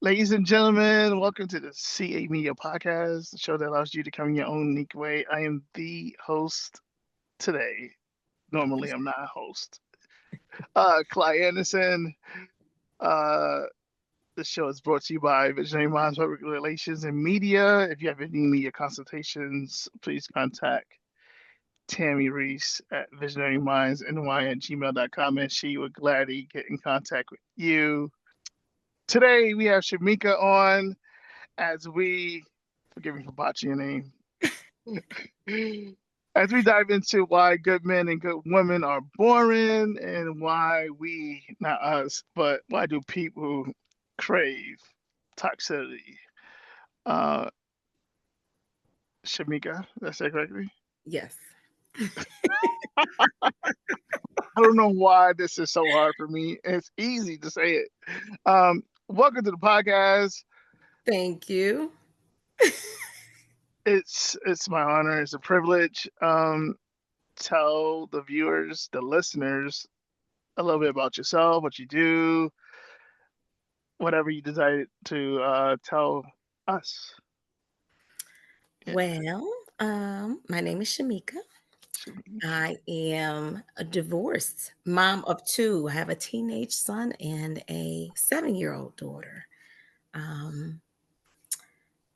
Ladies and gentlemen, welcome to the CA Media Podcast, the show that allows you to come in your own unique way. I am the host today. Normally, I'm not a host. Clyde Anderson. Uh, the show is brought to you by Visionary Minds Public Relations and Media. If you have any media consultations, please contact Tammy Reese at visionarymindsny@gmail.com, and she would gladly get in contact with you. Today, we have Shamieca on as we, forgive me for botching your name, as we dive into why good men and good women are boring and why we, not us, but why do people crave toxicity? Uh, Shamika, did I say it correctly? Yes. I don't know why this is so hard for me. It's easy to say it. Welcome to the podcast. Thank you. It's my honor. It's a privilege. Tell the viewers, the listeners, a little bit about yourself, what you do, whatever you decide to tell us. Yeah, Well, my name is Shamieca. I am a divorced mom of two. I have a teenage son and a 7-year-old daughter. Um,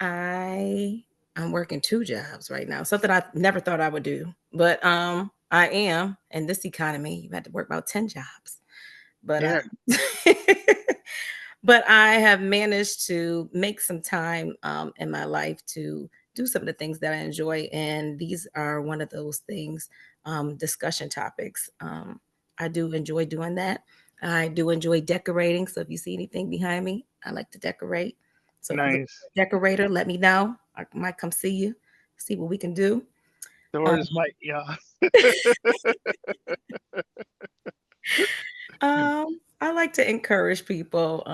I'm working two jobs right now, something I never thought I would do, but I am. In this economy, you had to work about 10 jobs. But yeah, but I have managed to make some time in my life to do some of the things that I enjoy, and these are one of those things, discussion topics. I do enjoy doing that. I do enjoy decorating. So if you see anything behind me, I like to decorate. So if you're nice. a decorator, let me know. I might come see you, see what we can do. Um, Doors might, yeah. I like to encourage people.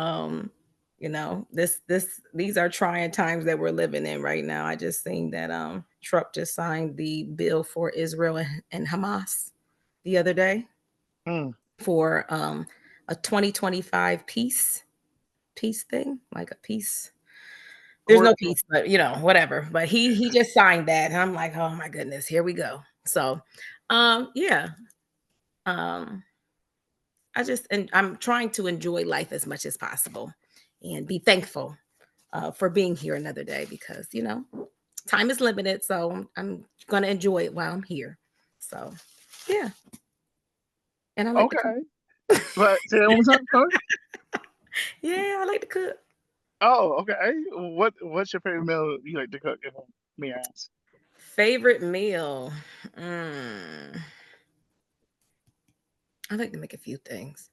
These are trying times that we're living in right now. I just seen that Trump just signed the bill for Israel and Hamas the other day Mm, for a 2025 peace thing, like a peace. There's we're, no peace, but whatever. But he just signed that, and I'm like, oh my goodness, here we go. So, yeah. Um, and I'm trying to enjoy life as much as possible and be thankful for being here another day because, time is limited. So I'm going to enjoy it while I'm here. So, yeah. And I like to cook. okay. But say that one more time. Sorry? Yeah, I like to cook. Oh, okay. What's your favorite meal you like to cook? If I may ask. Favorite meal. Mm, I like to make a few things.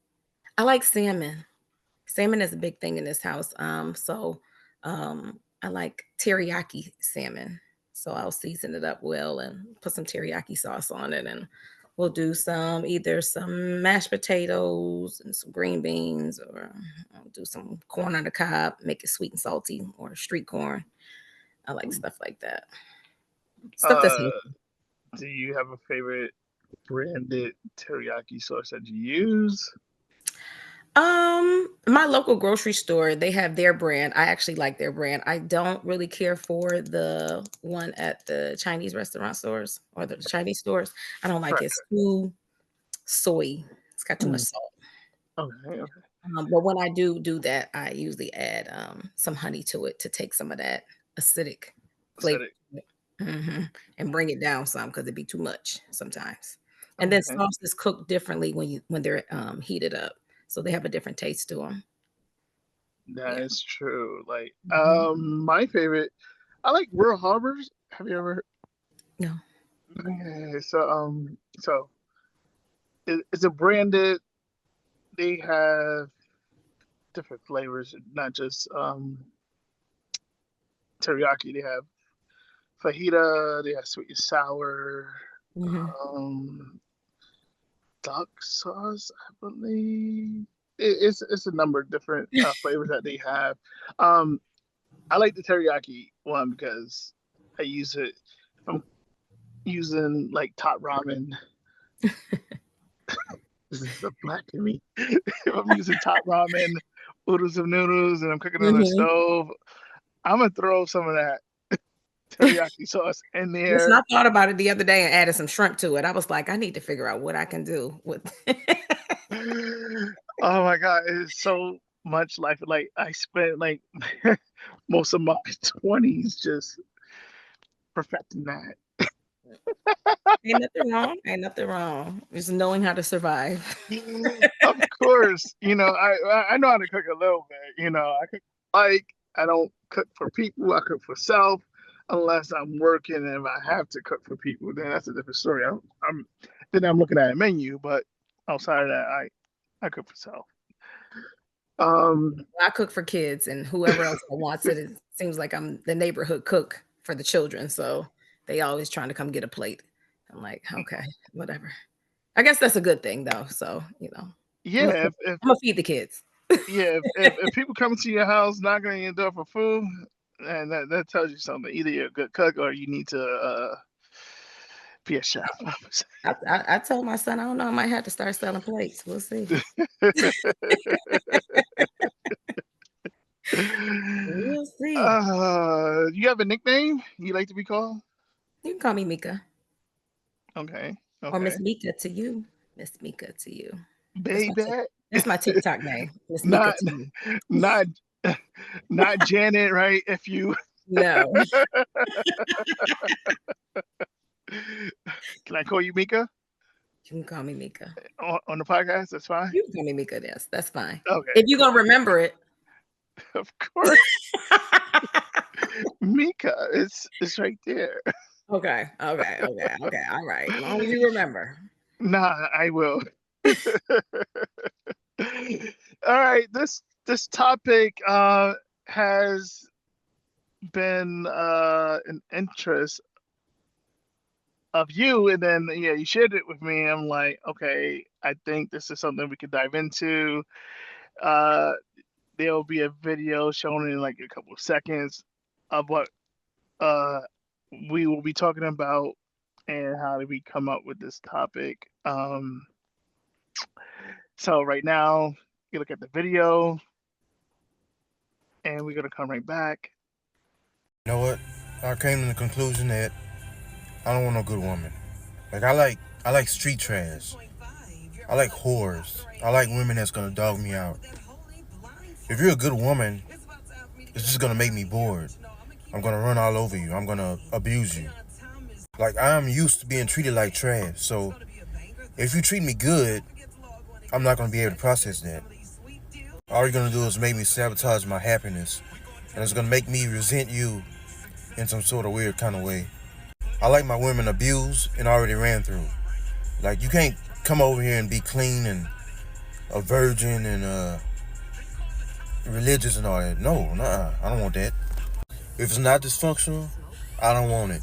I like salmon. Salmon is a big thing in this house. I like teriyaki salmon. So I'll season it up well and put some teriyaki sauce on it, and we'll do either some mashed potatoes and some green beans, or I'll do some corn on the cob, make it sweet and salty, or street corn. I like stuff like that. Stuff that's Uh, do you have a favorite branded teriyaki sauce that you use? My local grocery store, they have their brand. I actually like their brand. I don't really care for the one at the Chinese restaurant stores or the Chinese stores. I don't like Right. it. It's too soy. It's got too much Mm, salt. okay. Okay. But when I do that, I usually add some honey to it to take some of that acidic flavor Aesthetic. to it. And bring it down some because it'd be too much sometimes. And then Okay. sauce is cooked differently when they're heated up, so they have a different taste to them. That Yeah. is true. Like, Mhm. my favorite, I like Real Harbors. Have you ever? No. Okay, so it's a branded. They have different flavors, not just teriyaki. They have fajita. They have sweet and sour. Mhm. Um, duck sauce, I believe. It's a number of different flavors that they have. Um, I like the teriyaki one because I use it. If I'm using like top ramen. This is the black in me. If I'm using top ramen oodles of noodles and I'm cooking on the Mhm. stove, I'm gonna throw some of that teriyaki sauce in Listen, there. I thought about it the other day and added some shrimp to it. I was like, I need to figure out what I can do with Oh my God, it's so much life. Like I spent like most of my 20s just perfecting that. Ain't nothing wrong. Ain't nothing wrong. Just knowing how to survive. Of course, I know how to cook a little bit. I cook like I don't cook for people. I cook for self, unless I'm working. And if I have to cook for people, then that's a different story. I'm looking at a menu, but outside of that, I cook for self. Um, I cook for kids and whoever else that wants it. It seems like I'm the neighborhood cook for the children. So they always trying to come get a plate. I'm like, okay, whatever. I guess that's a good thing though. So, I'm gonna yeah, feed, I'm gonna feed the kids. yeah, if people come to your house knocking on your door for food, and that tells you something. Either you're a good cook or you need to be a chef. I told my son, I don't know, I might have to start selling plates. We'll see. We'll see. You have a nickname you like to be called? You can call me Mika Okay, or okay. Miss Mika to you. Miss Mika to you. That's my Baby, that's my TikTok name. Miss Mika not to you. not not Janet, right? If you No, can I call you Mika you can call me Mika. on the podcast? That's fine. You can call me Mika. Yes, that's fine. Okay, If you're cool. gonna remember it. Of course, Mika. It's right there. Okay, okay, okay, okay. All right. As long as you remember. Nah, I will. All right, this topic has been an interest of you, and then yeah, you shared it with me. I'm like, okay, I think this is something we could dive into. Uh, there'll be a video shown in like a couple of seconds of what uh we will be talking about and how did we come up with this topic. So right now, you look at the video, and we're gonna come right back. You know what? I came to the conclusion that I don't want no good woman. Like I like street trash. I like whores. I like women that's gonna dog me out. If you're a good woman, it's just gonna make me bored. I'm gonna run all over you. I'm gonna abuse you. Like I'm used to being treated like trash. So if you treat me good, I'm not gonna be able to process that. All you're gonna do is make me sabotage my happiness, and it's gonna make me resent you in some sort of weird kind of way. I like my women abused and already ran through. Like you can't come over here and be clean and a virgin and religious and all that. No, nah, I don't want that. If it's not dysfunctional, I don't want it.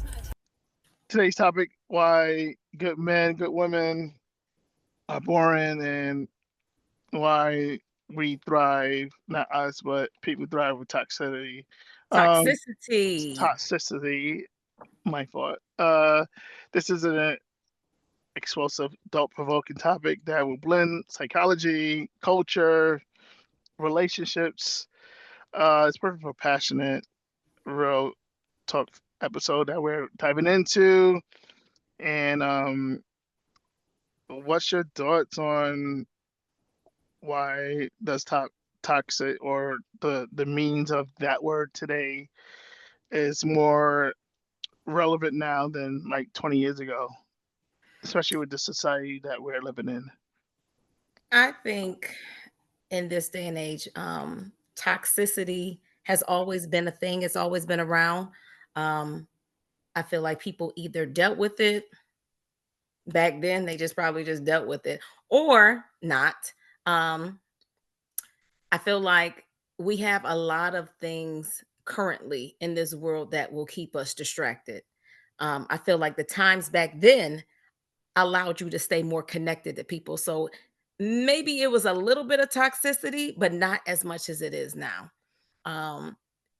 Today's topic: why good men, good women are boring, and why we thrive. Not us, but people thrive with toxicity. Um, Toxicity. toxicity. My fault. This is an explosive, thought-provoking topic that will blend psychology, culture, relationships. It's perfect for passionate, real talk episode that we're diving into. And what's your thoughts on why does toxic or the means of that word today is more relevant now than like 20 years ago, especially with the society that we're living in? I think in this day and age, toxicity has always been a thing. It's always been around. Um, I feel like people either dealt with it back then, they just probably just dealt with it, or not. Um, I feel like we have a lot of things currently in this world that will keep us distracted. I feel like the times back then allowed you to stay more connected to people. So maybe it was a little bit of toxicity, but not as much as it is now. Um,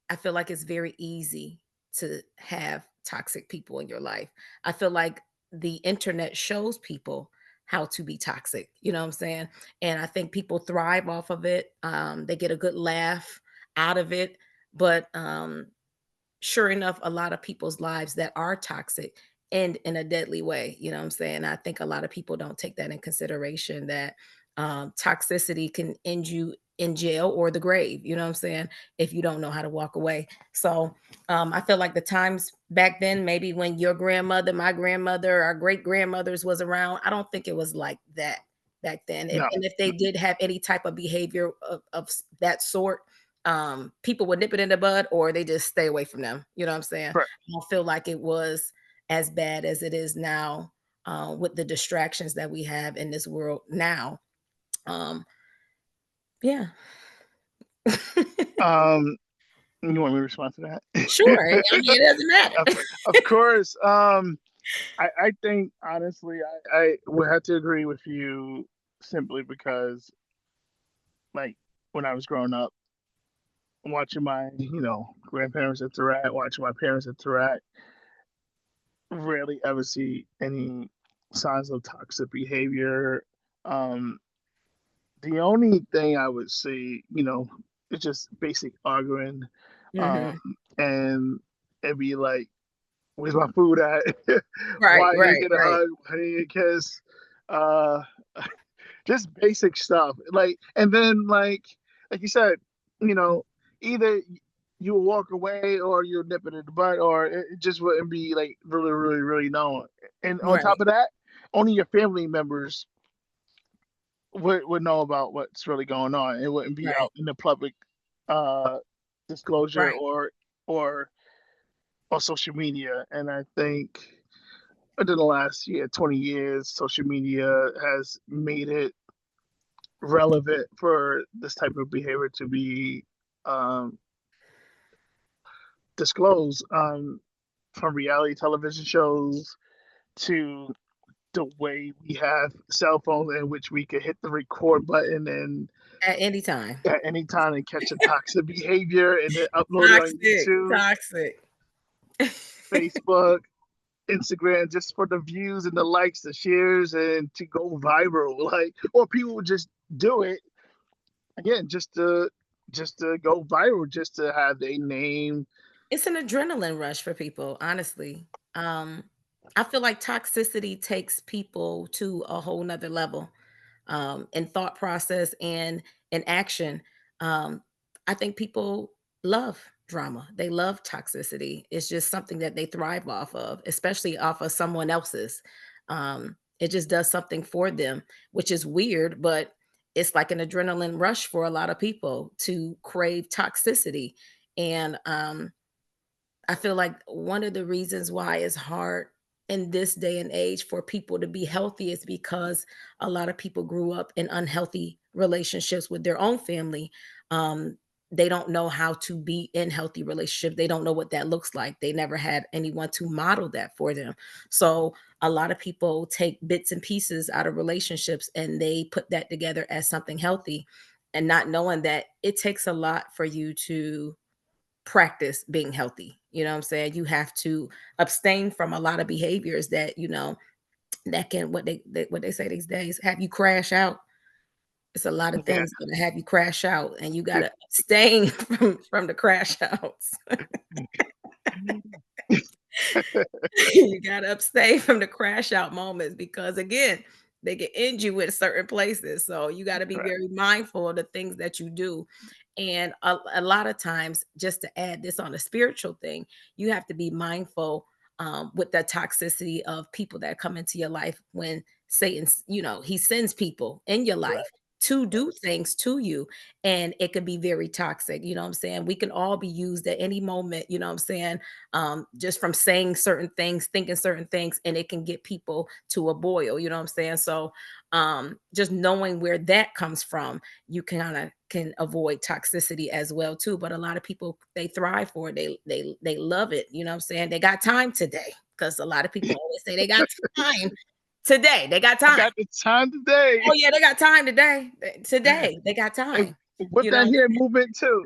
I feel like it's very easy to have toxic people in your life. I feel like the internet shows people how to be toxic. You know what I'm saying? And I think people thrive off of it. They get a good laugh out of it. But sure enough, a lot of people's lives that are toxic end in a deadly way. You know what I'm saying? I think a lot of people don't take that in consideration, that toxicity can end you in jail or the grave. You know what I'm saying? If you don't know how to walk away. So I feel like the times back then, maybe when your grandmother, my grandmother, our great grandmothers was around, I don't think it was like that back then. No. And if they did have any type of behavior of that sort, people would nip it in the bud, or they just stay away from them. You know what I'm saying? Correct. I don't feel like it was as bad as it is now, with the distractions that we have in this world now. Yeah. You want me to respond to that? Sure. I mean, it doesn't matter. Of course. I think honestly, I would have to agree with you simply because, like, when I was growing up, watching my grandparents interact, watching my parents interact, rarely ever see any signs of toxic behavior. Um, the only thing I would say, it's just basic arguing, Mhm. and it'd be like, "Where's my food at? Right, Why didn't right, you get a right. hug? Why didn't you kiss?" Uh, just basic stuff. Like, and then like you said, either you will walk away or you'll nip it in the butt, or it just wouldn't be like really, really, really known. And on top Right, of that, only your family members would know about what's really going on. It wouldn't be right, out in the public uh, disclosure right. or on social media. And I think within the last 20 years, social media has made it relevant for this type of behavior to be um, disclosed, from reality television shows to the way we have cell phones in which we could hit the record button and At any time. at any time and catch a toxic behavior and then upload it on Toxic, YouTube, toxic. Facebook, Instagram, just for the views and the likes, the shares, and to go viral. Like, or people would just do it again just to go viral, just to have a name. It's an adrenaline rush for people, honestly. I feel like toxicity takes people to a whole nother level, in thought process and in action. Um, I think people love drama. They love toxicity. It's just something that they thrive off of, especially off of someone else's. It just does something for them, which is weird, but it's like an adrenaline rush for a lot of people to crave toxicity. And I feel like one of the reasons why it's hard in this day and age for people to be healthy is because a lot of people grew up in unhealthy relationships with their own family. They don't know how to be in healthy relationship. They don't know what that looks like. They never had anyone to model that for them. So a lot of people take bits and pieces out of relationships and they put that together as something healthy, and not knowing that it takes a lot for you to practice being healthy. You know what I'm saying? You have to abstain from a lot of behaviors that, that can, what they say these days, have you crash out. It's a lot of Yeah. things gonna have you crash out, and you gotta abstain from the crash outs. You gotta abstain from the crash out moments, because again, they can end you with certain places. So you got to be Correct. very mindful of the things that you do. And a lot of times, just to add this on a spiritual thing, you have to be mindful, with the toxicity of people that come into your life when Satan's, he sends people in your Right. life to do things to you, and it can be very toxic. You know what I'm saying? We can all be used at any moment, you know what I'm saying? Just from saying certain things, thinking certain things, and it can get people to a boil, you know what I'm saying? So just knowing where that comes from, you kind of can avoid toxicity as well too. But a lot of people, they thrive for it. They love it, you know what I'm saying? They got time today, because a lot of people always say they got time today. They got I time. got the time today. Oh yeah, they got time today. Today they got And time. what You know that what I'm here movement too.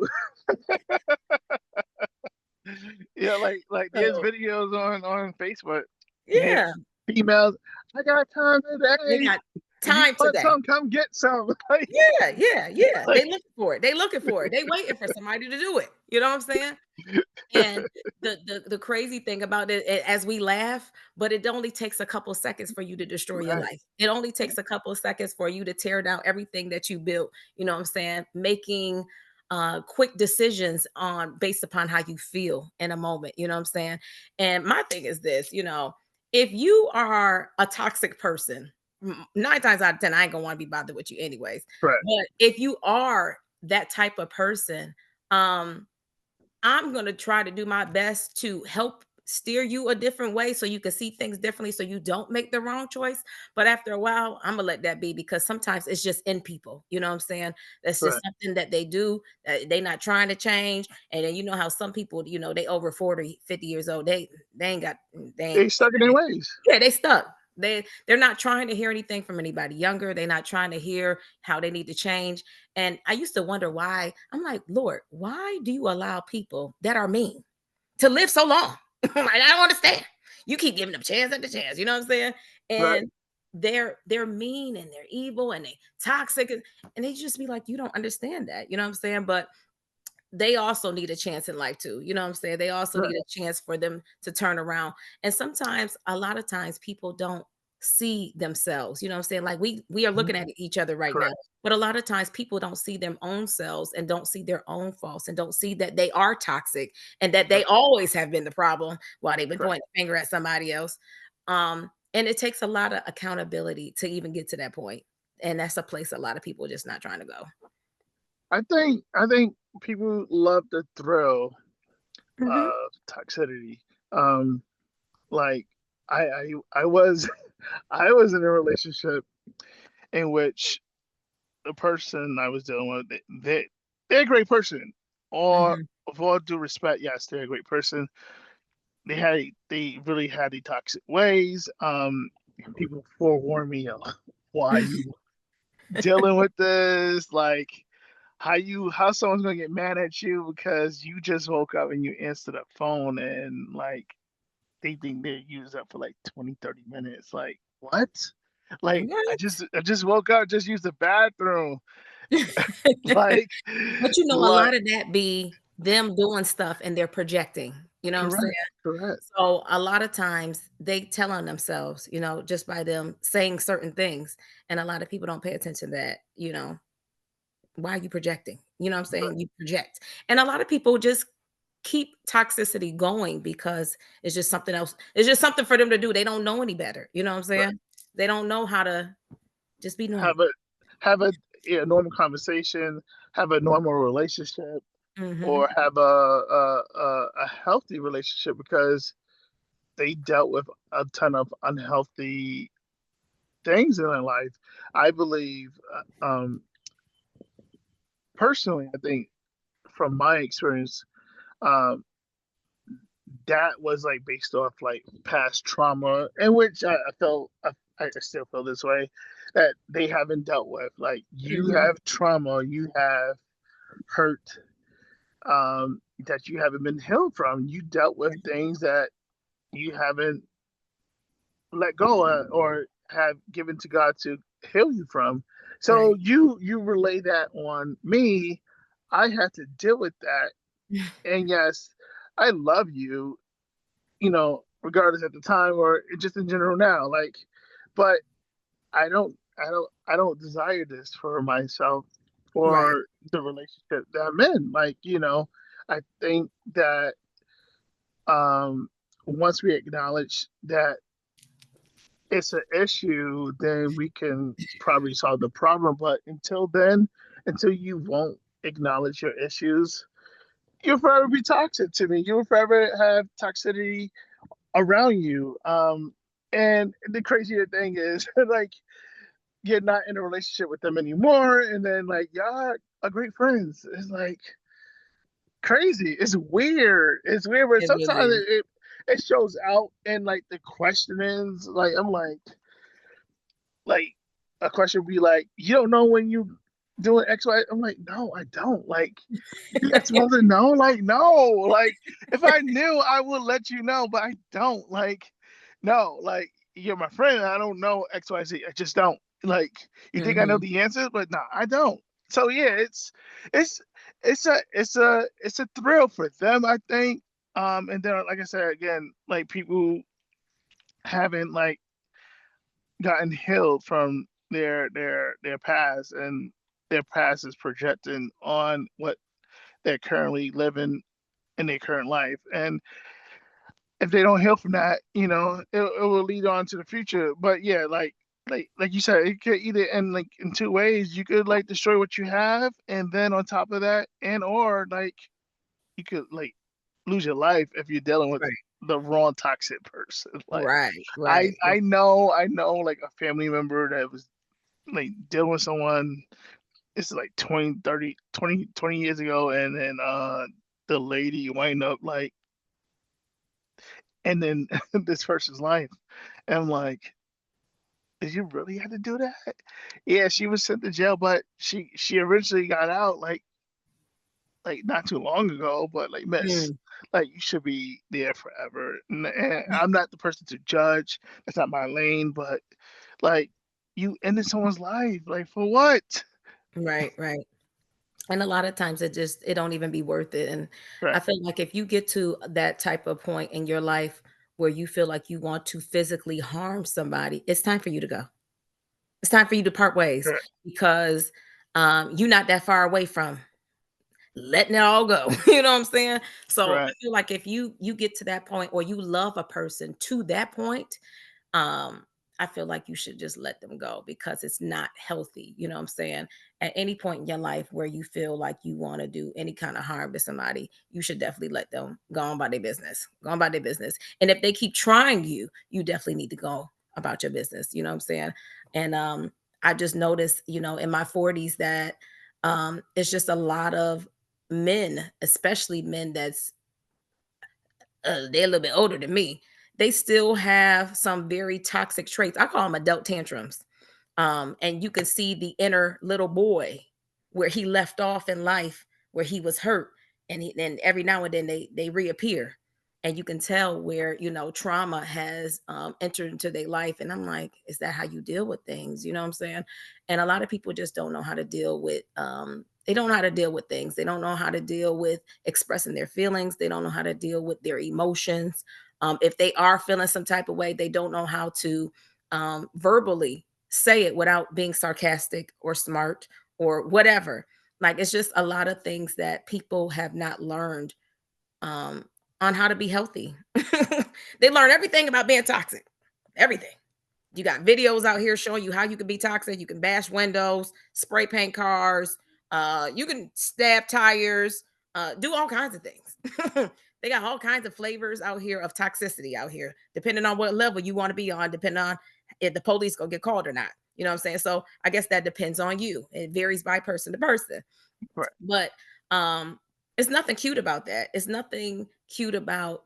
Yeah, like there's saying? So videos on Facebook. Yeah, yeah. females. I got time They today. got If you time want today. some, come get some. Like, Yeah. like, They looking for it. They looking for it. They waiting for somebody to do it. You know what I'm saying? And the crazy thing about it, as we laugh, but it only takes a couple seconds for you to destroy your right, life. It only takes a couple of seconds for you to tear down everything that you built. You know what I'm saying? Making quick decisions on based upon how you feel in a moment. You know what I'm saying? And my thing is this, if you are a toxic person, 9 times out of 10, I ain't gonna want to be bothered with you anyways. right, But if you are that type of person, um, I'm going to try to do my best to help steer you a different way so you can see things differently so you don't make the wrong choice. But after a while, I'm going to let that be because sometimes it's just in people. You know what I'm saying? That's just right. something that they do. They're not trying to change. And then you know how some people, they over 40, 50 years old. They ain't got they ain't They stuck in their ways. yeah, they stuck. They're not trying to hear anything from anybody younger. They're not trying to hear how they need to change. And I used to wonder why. I'm like, Lord, why do you allow people that are mean to live so long? Like, I don't understand. You keep giving them chance after chance. You know what I'm saying? Right. And they're mean and they're evil and they toxic and they just be like, you don't understand that. You know what I'm saying? But they also need a chance in life too. You know what I'm saying? They also Right. need a chance for them to turn around. And sometimes, a lot of times, people don't see themselves. You know what I'm saying? Like we are Mhm. looking at each other right now, Correct. but a lot of times people don't see their own selves and don't see their own faults and don't see that they are toxic and that they Right. always have been the problem while they've been Correct. pointing the finger at somebody else. And it takes a lot of accountability to even get to that point. And that's a place a lot of people are just not trying to go. I think people love the thrill Mhm. of toxicity. Um, like I was I was in a relationship in which the person I was dealing with, they're a great person. Or Mhm. with all due respect, yes, they're a great person. They really had the toxic ways. People forewarned me, why you dealing with this? Like how someone's gonna get mad at you because you just woke up and you answered the phone and like they think they use up for like 20, 30 minutes. Like, what? Like, What? I just woke up, just used the bathroom. Like, But a like, lot of that be them doing stuff and they're projecting, you know what I'm saying? correct, correct, So a lot of times they tell on themselves, just by them saying certain things. And a lot of people don't pay attention to that, why are you projecting? You know what I'm right, saying? You project. And a lot of people just keep toxicity going because it's just something else. It's just something for them to do. They don't know any better. You know what I'm right. saying? They don't know how to just be normal. Have a have a yeah, normal conversation, have a normal relationship, Hmm. or have a healthy relationship because they dealt with a ton of unhealthy things in their life. I believe, personally, I think from my experience, um, that was like based off like past trauma, in which I felt I still feel this way, that they haven't dealt with. Like you Hmm. have trauma, you have hurt, that you haven't been healed from. You dealt with things that you haven't let go of or have given to God to heal you from. So Right. you relay that on me. I had to deal with that. And yes, I love you, regardless at the time or just in general now. Like, but I don't desire this for myself Right. or the relationship that I'm in. Like, I think that, um once we acknowledge that it's an issue, then we can probably solve the problem. But until then, until you won't acknowledge your issues, you'll forever be toxic to me. You'll forever have toxicity around you. And the crazier thing is, like, you're not in a relationship with them anymore, and then like y'all are great friends. It's like crazy. It's weird. It's weird, but It really sometimes is. it shows out in like the questionings. Like I'm like a question would be like, you don't know when you doing X, Y. I'm like, no, I don't. Like, you not supposed to know? Like, no. Like, if I knew, I would let you know, but I don't. Like, no. Like, you're my friend. And I don't know XYZ. I just don't. Like, you think I know Mm-hmm. the answers, but no, I don't. So yeah, it's it's a thrill for them, I think. And then like I said again, like people haven't like gotten healed from their past, and their past is projecting on what they're currently living in their current life. And if they don't heal from that, it will lead on to the future. But yeah, like you said, it could either end like in two ways. You could like destroy what you have, and then on top of that, and or like you could like lose your life if you're dealing with Right. the wrong toxic person. Like Right. I Right. I know I know like a family member that was like dealing with someone. It's like 20 years ago, and then the lady wind up like and then this person's life. And I'm like, did you really have to do that? Yeah, she was sent to jail, but she eventually got out like not too long ago. But like, miss, Mm. like you should be there forever. And I'm not the person to judge. That's not my lane. But like, you ended someone's life. Like for what? Right. Right. And a lot of times it don't even be worth it. And I Right. feel like if you get to that type of point in your life where you feel like you want to physically harm somebody, it's time for you to go. It's time for you to part ways Right. because you're not that far away from letting it all go. You know what I'm saying? So I Right. feel like if you get to that point or you love a person to that point, um, I feel like you should just let them go because it's not healthy. You know what I'm saying? At any point in your life where you feel like you want to do any kind of harm to somebody, you should definitely let them go on by their business. Go on by their business. And if they keep trying you, you definitely need to go about your business. You know what I'm saying? And I just noticed, in my 40s that it's just a lot of men, especially men that's they're a little bit older than me. They still have some very toxic traits. I call them adult tantrums. And you can see the inner little boy where he left off in life, where he was hurt, and every now and then they reappear, and you can tell where trauma has entered into their life. And I'm like, is that how you deal with things? You know what I'm saying? And a lot of people just don't know how to deal with. They don't know how to deal with things. They don't know how to deal with expressing their feelings. They don't know how to deal with their emotions. If they are feeling some type of way, they don't know how to verbally say it without being sarcastic or smart or whatever. Like it's just a lot of things that people have not learned um, on how to be healthy. They learn everything about being toxic, everything. You got videos out here showing you how you can be toxic. You can bash windows, spray paint cars, you can stab tires, do all kinds of things. They got all kinds of flavors out here of toxicity out here, depending on what level you want to be on, depending on if the police gonna get called or not. You know what I'm saying? So I guess that depends on you. It varies by person to person. Right. But um it's nothing cute about that. It's nothing cute about,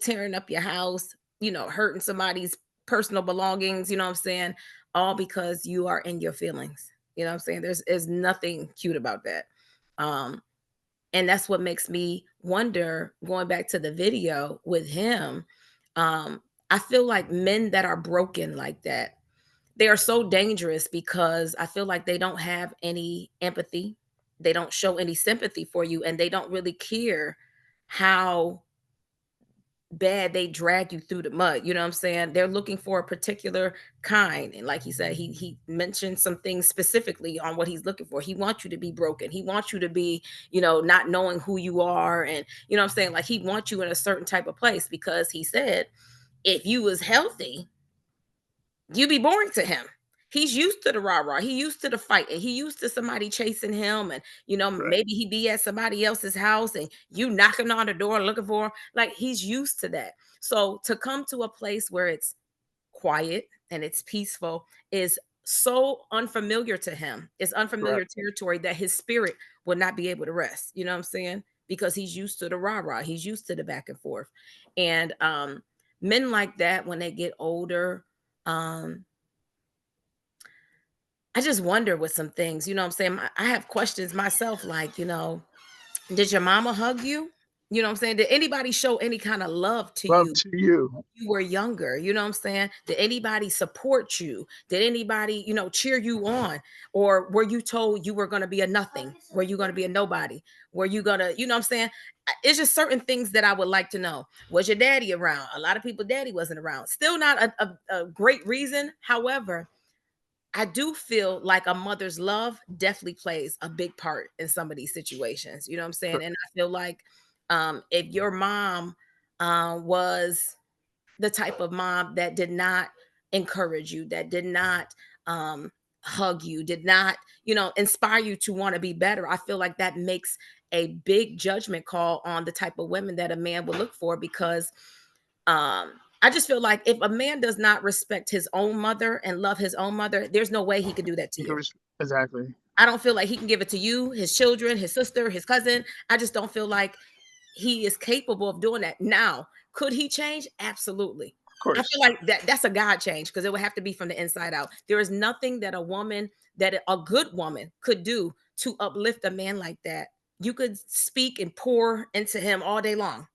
tearing up your house, hurting somebody's personal belongings, you know what I'm saying? All because you are in your feelings. You know what I'm saying? There's nothing cute about that. Um and that's what makes me wonder, going back to the video with him. um I feel like men that are broken like that, they are so dangerous because I feel like they don't have any empathy. They don't show any sympathy for you, and they don't really care how bad they drag you through the mud. You know what I'm saying? They're looking for a particular kind. And like he said, he mentioned some things specifically on what he's looking for. He wants you to be broken. He wants you to be, not knowing who you are. And you know what I'm saying? Like he wants you in a certain type of place because he said, if you was healthy, you be boring to him. He's used to the rah-rah. He used to the fight, and he used to somebody chasing him. And Right. maybe he be at somebody else's house and you knocking on the door looking for him. Like he's used to that. So to come to a place where it's quiet and it's peaceful is so unfamiliar to him. It's Right. unfamiliar territory that his spirit will not be able to rest. You know what I'm saying? Because he's used to the rah-rah. He's used to the back and forth. And men like that, when they get older, um, I just wonder with some things, you know what I'm saying? I have questions myself, like, did your mama hug you? You know what I'm saying? Did anybody show any kind of love to Love you to you. when you were younger? You know what I'm saying? Did anybody support you? Did anybody, cheer you on? Or were you told you were going to be a nothing? Were you going to be a nobody? Were you going to, what I'm saying? It's just certain things that I would like to know. Was your daddy around? A lot of people, daddy wasn't around. Still not a great reason. However, I do feel like a mother's love definitely plays a big part in some of these situations. You know what I'm saying? And I feel like if your mom was the type of mom that did not encourage you, that did not hug you, did not, inspire you to want to be better, I feel like that makes a big judgment call on the type of women that a man would look for, because I just feel like if a man does not respect his own mother and love his own mother, there's no way he could do that to you. Exactly. I don't feel like he can give it to you, his children, his sister, his cousin. I just don't feel like he is capable of doing that. Now, could he change? Absolutely. Of course. I feel like that's a God change, because it would have to be from the inside out. There is nothing that a good woman could do to uplift a man like that. You could speak and pour into him all day long,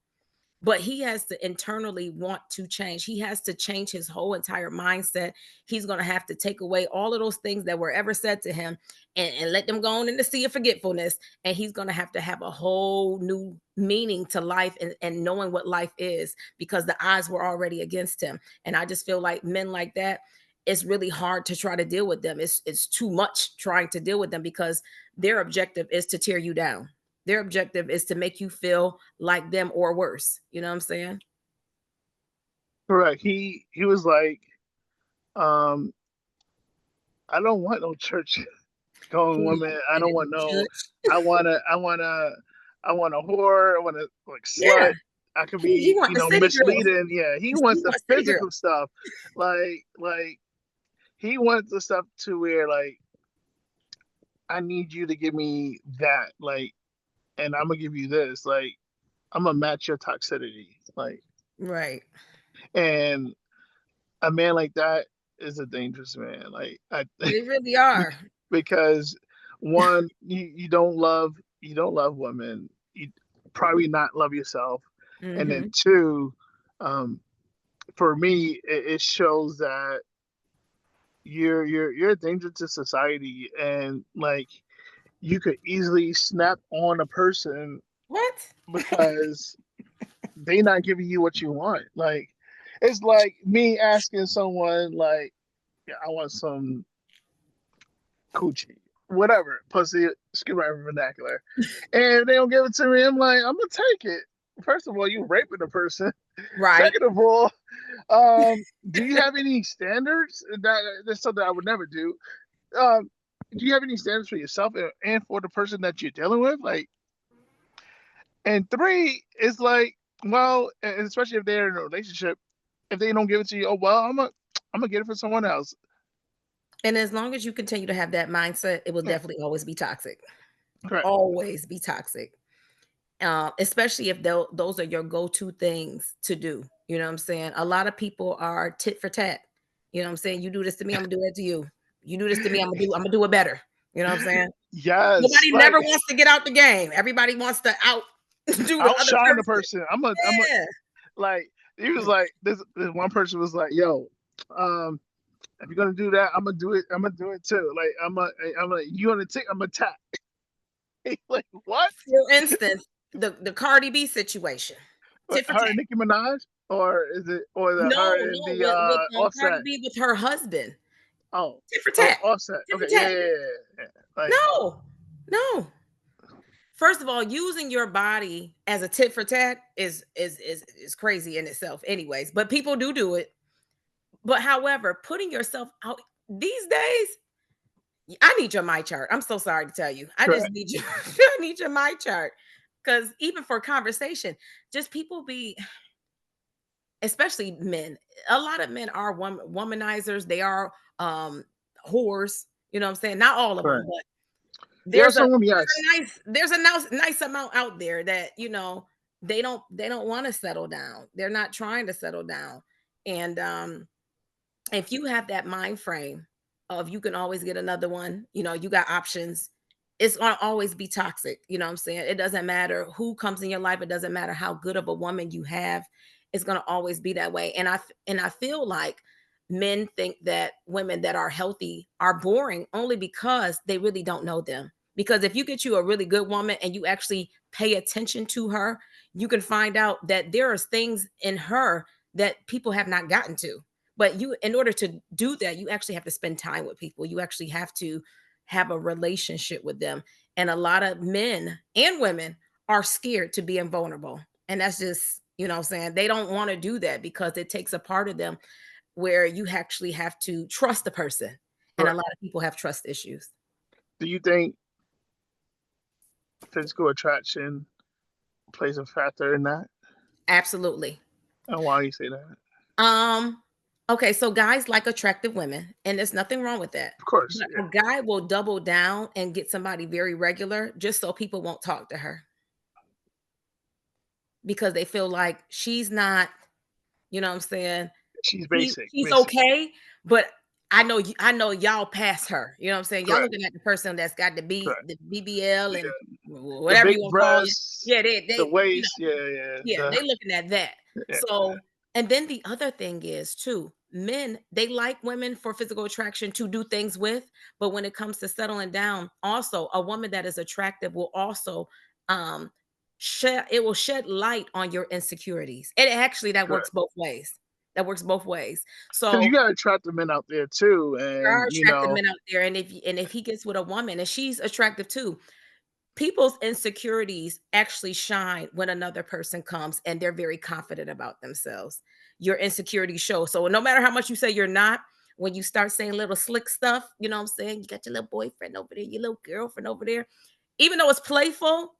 but he has to internally want to change. He has to change his whole entire mindset. He's going to have to take away all of those things that were ever said to him and let them go on in the sea of forgetfulness. And he's going to have a whole new meaning to life and knowing what life is, because the odds were already against him. And I just feel like men like that, it's really hard to try to deal with them. It's too much trying to deal with them, because their objective is to tear you down. Their objective is to make you feel like them or worse. You know what I'm saying? Correct. He was like, I don't want no church going woman. I don't want no. I want a whore. I want a slut. Yeah. I could be misleading. Yeah, he wants the physical stuff. Like he wants the stuff to where I need you to give me that. And I'm gonna give you this. I'm gonna match your toxicity. Right. And a man like that is a dangerous man. They really are. Because one, you don't love women. You probably not love yourself. Mm-hmm. And then two, for me, it shows that you're a danger to society, and you could easily snap on a person. What? Because they not giving you what you want. It's like me asking someone yeah, I want some coochie, whatever, pussy, excuse my vernacular, and they don't give it to me. I'm like, I'm gonna take it. First of all, you raping a person. Right. Second of all, do you have any standards? That's something I would never do. Do you have any standards for yourself and for the person that you're dealing with? And three is well, and especially if they're in a relationship, if they don't give it to you, oh well, I'm gonna get it for someone else. And as long as you continue to have that mindset, it will definitely always be toxic. Correct. Always be toxic. Especially if those are your go-to things to do. You know what I'm saying? A lot of people are tit for tat. You know what I'm saying? You do this to me, I'm gonna do that to you. You do this to me, I'm gonna do it better. You know what I'm saying? Yes. Nobody never wants to get out the game. Everybody wants to outshine the person. He was like, this one person was like, yo, if you're gonna do that, I'm gonna do it. I'm gonna do it too. You on the tick, I'm gonna tap. Like what? For instance, the Cardi B situation. Her and Nicki Minaj, or is it her and the Offset? Cardi B with her husband. Oh, tit for tat. Offset. Okay, yeah. No. First of all, using your body as a tit for tat is crazy in itself, anyways. But people do it. But however, putting yourself out these days, I need your my chart. I'm so sorry to tell you. I just need you. I need your my chart. Because even for conversation, just people be, especially men, a lot of men are womanizers. They are whores. You know what I'm saying? Not all of them, but there's a nice amount out there that, they don't want to settle down. They're not trying to settle down. And if you have that mind frame of you can always get another one, you got options, it's going to always be toxic. You know what I'm saying? It doesn't matter who comes in your life. It doesn't matter how good of a woman you have. It's going to always be that way. And I feel like men think that women that are healthy are boring only because they really don't know them. Because if you get you a really good woman and you actually pay attention to her, you can find out that there are things in her that people have not gotten to. But you, in order to do that, you actually have to spend time with people. You actually have to have a relationship with them. And a lot of men and women are scared to be invulnerable. And that's just, you know what I'm saying? They don't want to do that because it takes a part of them where you actually have to trust the person. And a Right. lot of people have trust issues. Do you think physical attraction plays a factor in that? Absolutely. And why you say that? Um, okay, so guys like attractive women, and there's nothing wrong with that. Of course, But yeah. a guy will double down and get somebody very regular just so people won't talk to her because they feel like she's not, you know what I'm saying? She's basic, She's basically. okay, but I know y'all pass her. You know what I'm saying? Y'all Correct, looking at the person that's got correct. the BBL and Yeah, the whatever big you want to call it. breasts, Yeah, the they you know, waist, yeah, yeah, yeah, the they looking at that. yeah, So, and then the other thing is too, men, they like women for physical attraction to do things with, but when it comes to settling down, also a woman that is attractive will also um it will shed light on your insecurities. And actually that correct. works both ways. That works both ways. Because you So got attractive men out there too, there are and attractive men out there, and if he gets with a woman and she's attractive too, people's insecurities actually shine when another person comes and they're very confident about themselves. Your insecurities show. So no matter how much you say you're not, when you start saying little slick stuff, you know what I'm saying? You got your little boyfriend over there, your little girlfriend over there. Even though it's playful,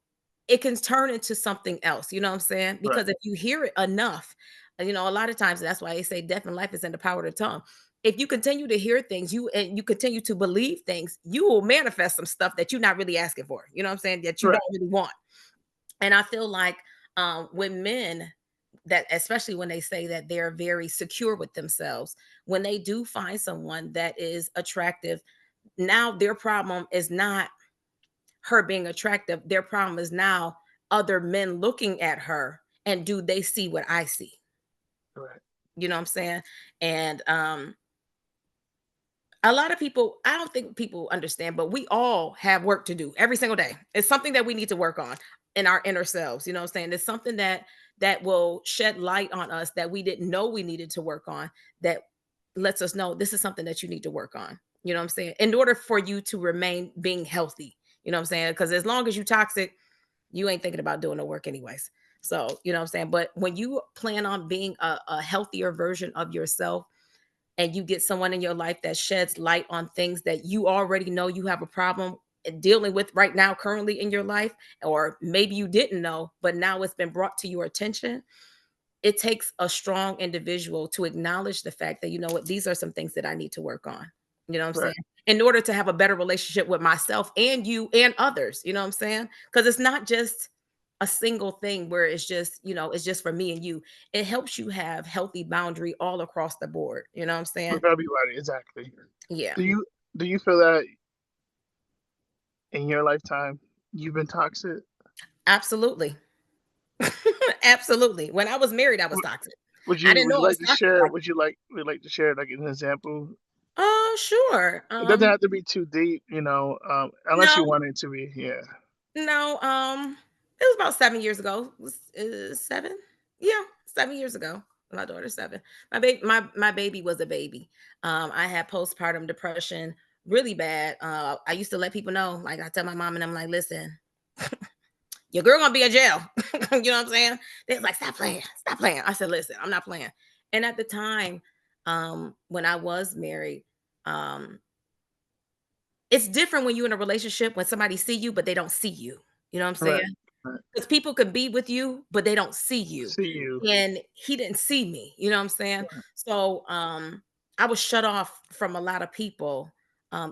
it can turn into something else. You know what I'm saying? right, Because if you hear it enough, you know, a lot of times that's why they say death and life is in the power of the tongue. If you continue to hear things, you continue to believe things, you will manifest some stuff that you're not really asking for. You know what I'm saying? That you right, don't really want. And I feel like when men that, especially when they say that they're very secure with themselves, when they do find someone that is attractive, now their problem is not her being attractive. Their problem is now other men looking at her and do they see what I see? right, You know what I'm saying? And a lot of people, I don't think people understand, but we all have work to do every single day. It's something that we need to work on in our inner selves. You know what I'm saying? It's something that will shed light on us that we didn't know we needed to work on, that lets us know this is something that you need to work on. You know what I'm saying? In order for you to remain being healthy. You know what I'm saying? Because as long as you toxic, you ain't thinking about doing the work anyways. So, you know what I'm saying? But when you plan on being a healthier version of yourself, and you get someone in your life that sheds light on things that you already know you have a problem dealing with right now currently in your life, or maybe you didn't know but now it's been brought to your attention, it takes a strong individual to acknowledge the fact that, you know what, these are some things that I need to work on. You know what I'm saying? right. In order to have a better relationship with myself and you and others. You know what I'm saying? Because it's not just a single thing where it's just, you know, it's just for me and you. It helps you have healthy boundary all across the board. You know what I'm saying? With everybody, exactly. Yeah. Do you feel that in your lifetime you've been toxic? Absolutely. Absolutely. When I was married, I was toxic. I didn't Would know you I was like to toxic. share? Like, Would you like to share like an example? oh, sure. It doesn't have to be too deep, unless you No, want it to be. Yeah. no. It was about 7 years ago. It was 7? Yeah, 7 years ago. My daughter's 7. My baby was a baby. I had postpartum depression really bad. I used to let people know, like I tell my mom and I'm like, listen, your girl gonna be in jail. You know what I'm saying? They was like, stop playing, stop playing. I said, listen, I'm not playing. And at the time, when I was married, um, it's different when you're in a relationship when somebody see you, but they don't see you. You know what I'm saying? Right. Right. Because people could be with you, but they don't see you. See you. And he didn't see me. You know what I'm saying? Right. So I was shut off from a lot of people,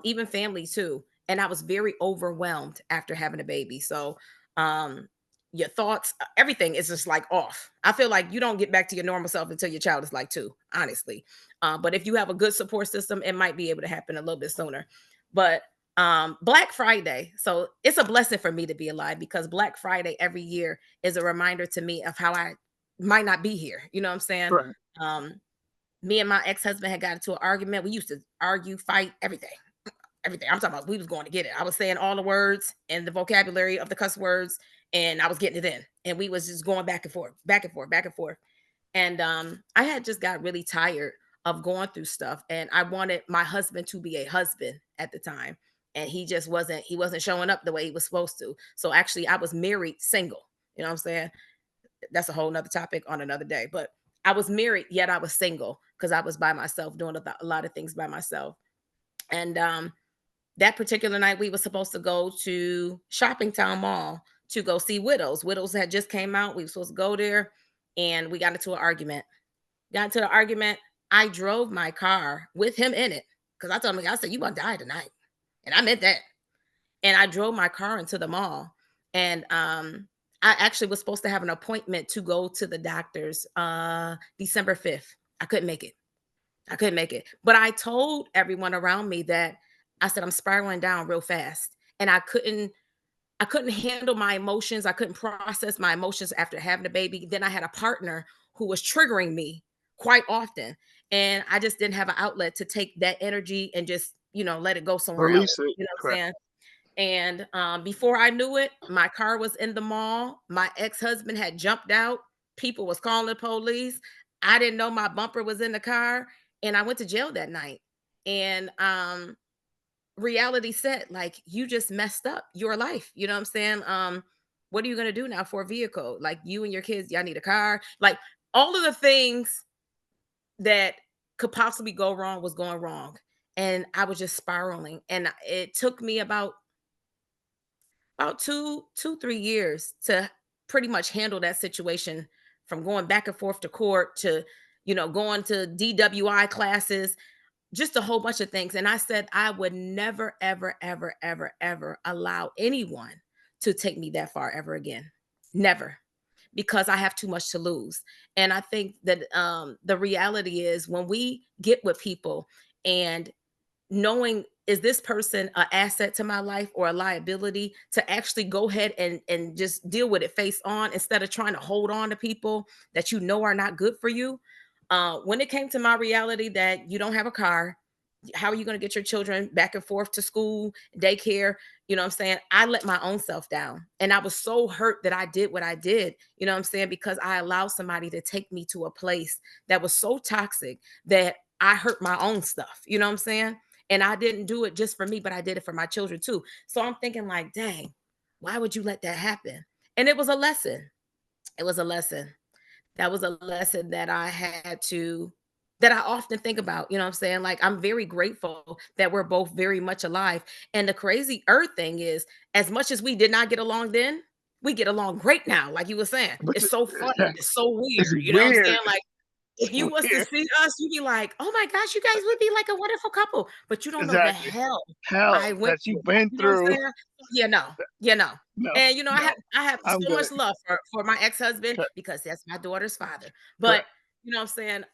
even family too. And I was very overwhelmed after having a baby. So um your thoughts, everything is just like off. I feel like you don't get back to your normal self until your child is like 2, honestly. But if you have a good support system, it might be able to happen a little bit sooner. But Black Friday. So it's a blessing for me to be alive, because Black Friday every year is a reminder to me of how I might not be here. You know what I'm saying? Right. Um, Me and my ex-husband had got into an argument. We used to argue, fight, everything. Everything. I'm talking about, we was going to get it. I was saying all the words and the vocabulary of the cuss words, and I was getting it in. And we was just going back and forth, back and forth, back and forth. And I had just got really tired of going through stuff. And I wanted my husband to be a husband at the time. And he wasn't showing up the way he was supposed to. So actually I was married single. You know what I'm saying? That's a whole nother topic on another day. But I was married, yet I was single because I was by myself, doing a lot of things by myself. And that particular night, we were supposed to go to Shopping Town Mall to go see Widows. Widows had just came out. We were supposed to go there, and we got into an argument. Got into the argument. I drove my car with him in it, because I told him, I said, "You gonna die tonight," and I meant that. And I drove my car into the mall, and I actually was supposed to have an appointment to go to the doctor's December 5th. I couldn't make it. I couldn't make it. But I told everyone around me that I said I'm spiraling down real fast, and I couldn't handle my emotions. I couldn't process my emotions after having a baby. Then I had a partner who was triggering me quite often, and I just didn't have an outlet to take that energy and just, let it go somewhere else. Release it. You know what I'm Correct. saying? And before I knew it, my car was in the mall. My ex-husband had jumped out. People was calling the police. I didn't know my bumper was in the car, and I went to jail that night. And reality said, like, you just messed up your life. You know what I'm saying? What are you gonna do now for a vehicle? Like, you and your kids, y'all need a car. Like, all of the things that could possibly go wrong was going wrong. And I was just spiraling. And it took me about 3 years to pretty much handle that situation, from going back and forth to court to, going to DWI classes, just a whole bunch of things. And I said, I would never, ever, ever, ever, ever allow anyone to take me that far ever again. Never. Because I have too much to lose. And I think that the reality is, when we get with people and knowing, is this person an asset to my life or a liability, to actually go ahead and just deal with it face on, instead of trying to hold on to people that are not good for you. When it came to my reality that you don't have a car, how are you going to get your children back and forth to school, daycare? You know what I'm saying? I let my own self down, and I was so hurt that I did what I did, you know what I'm saying? Because I allowed somebody to take me to a place that was so toxic that I hurt my own stuff, you know what I'm saying? And I didn't do it just for me, but I did it for my children too. So I'm thinking, like, dang, why would you let that happen? And it was a lesson. It was a lesson. That was a lesson that that I often think about. You know what I'm saying? Like, I'm very grateful that we're both very much alive. And the crazy earth thing is, as much as we did not get along then, we get along great now. Like you were saying, But it's so funny. It's so it's weird. You know what I'm saying? weird. Like, if you was to Weird. see us, you'd be like, "Oh my gosh, you guys would be like a wonderful couple." But you don't know the Exactly. hell I Hell went that you've through. been You know what I'm through. saying? Yeah, no, yeah, no. No, And I no. have I'm so good. much love for my ex-husband, Correct. because that's my daughter's father. But Correct. you know what I'm saying?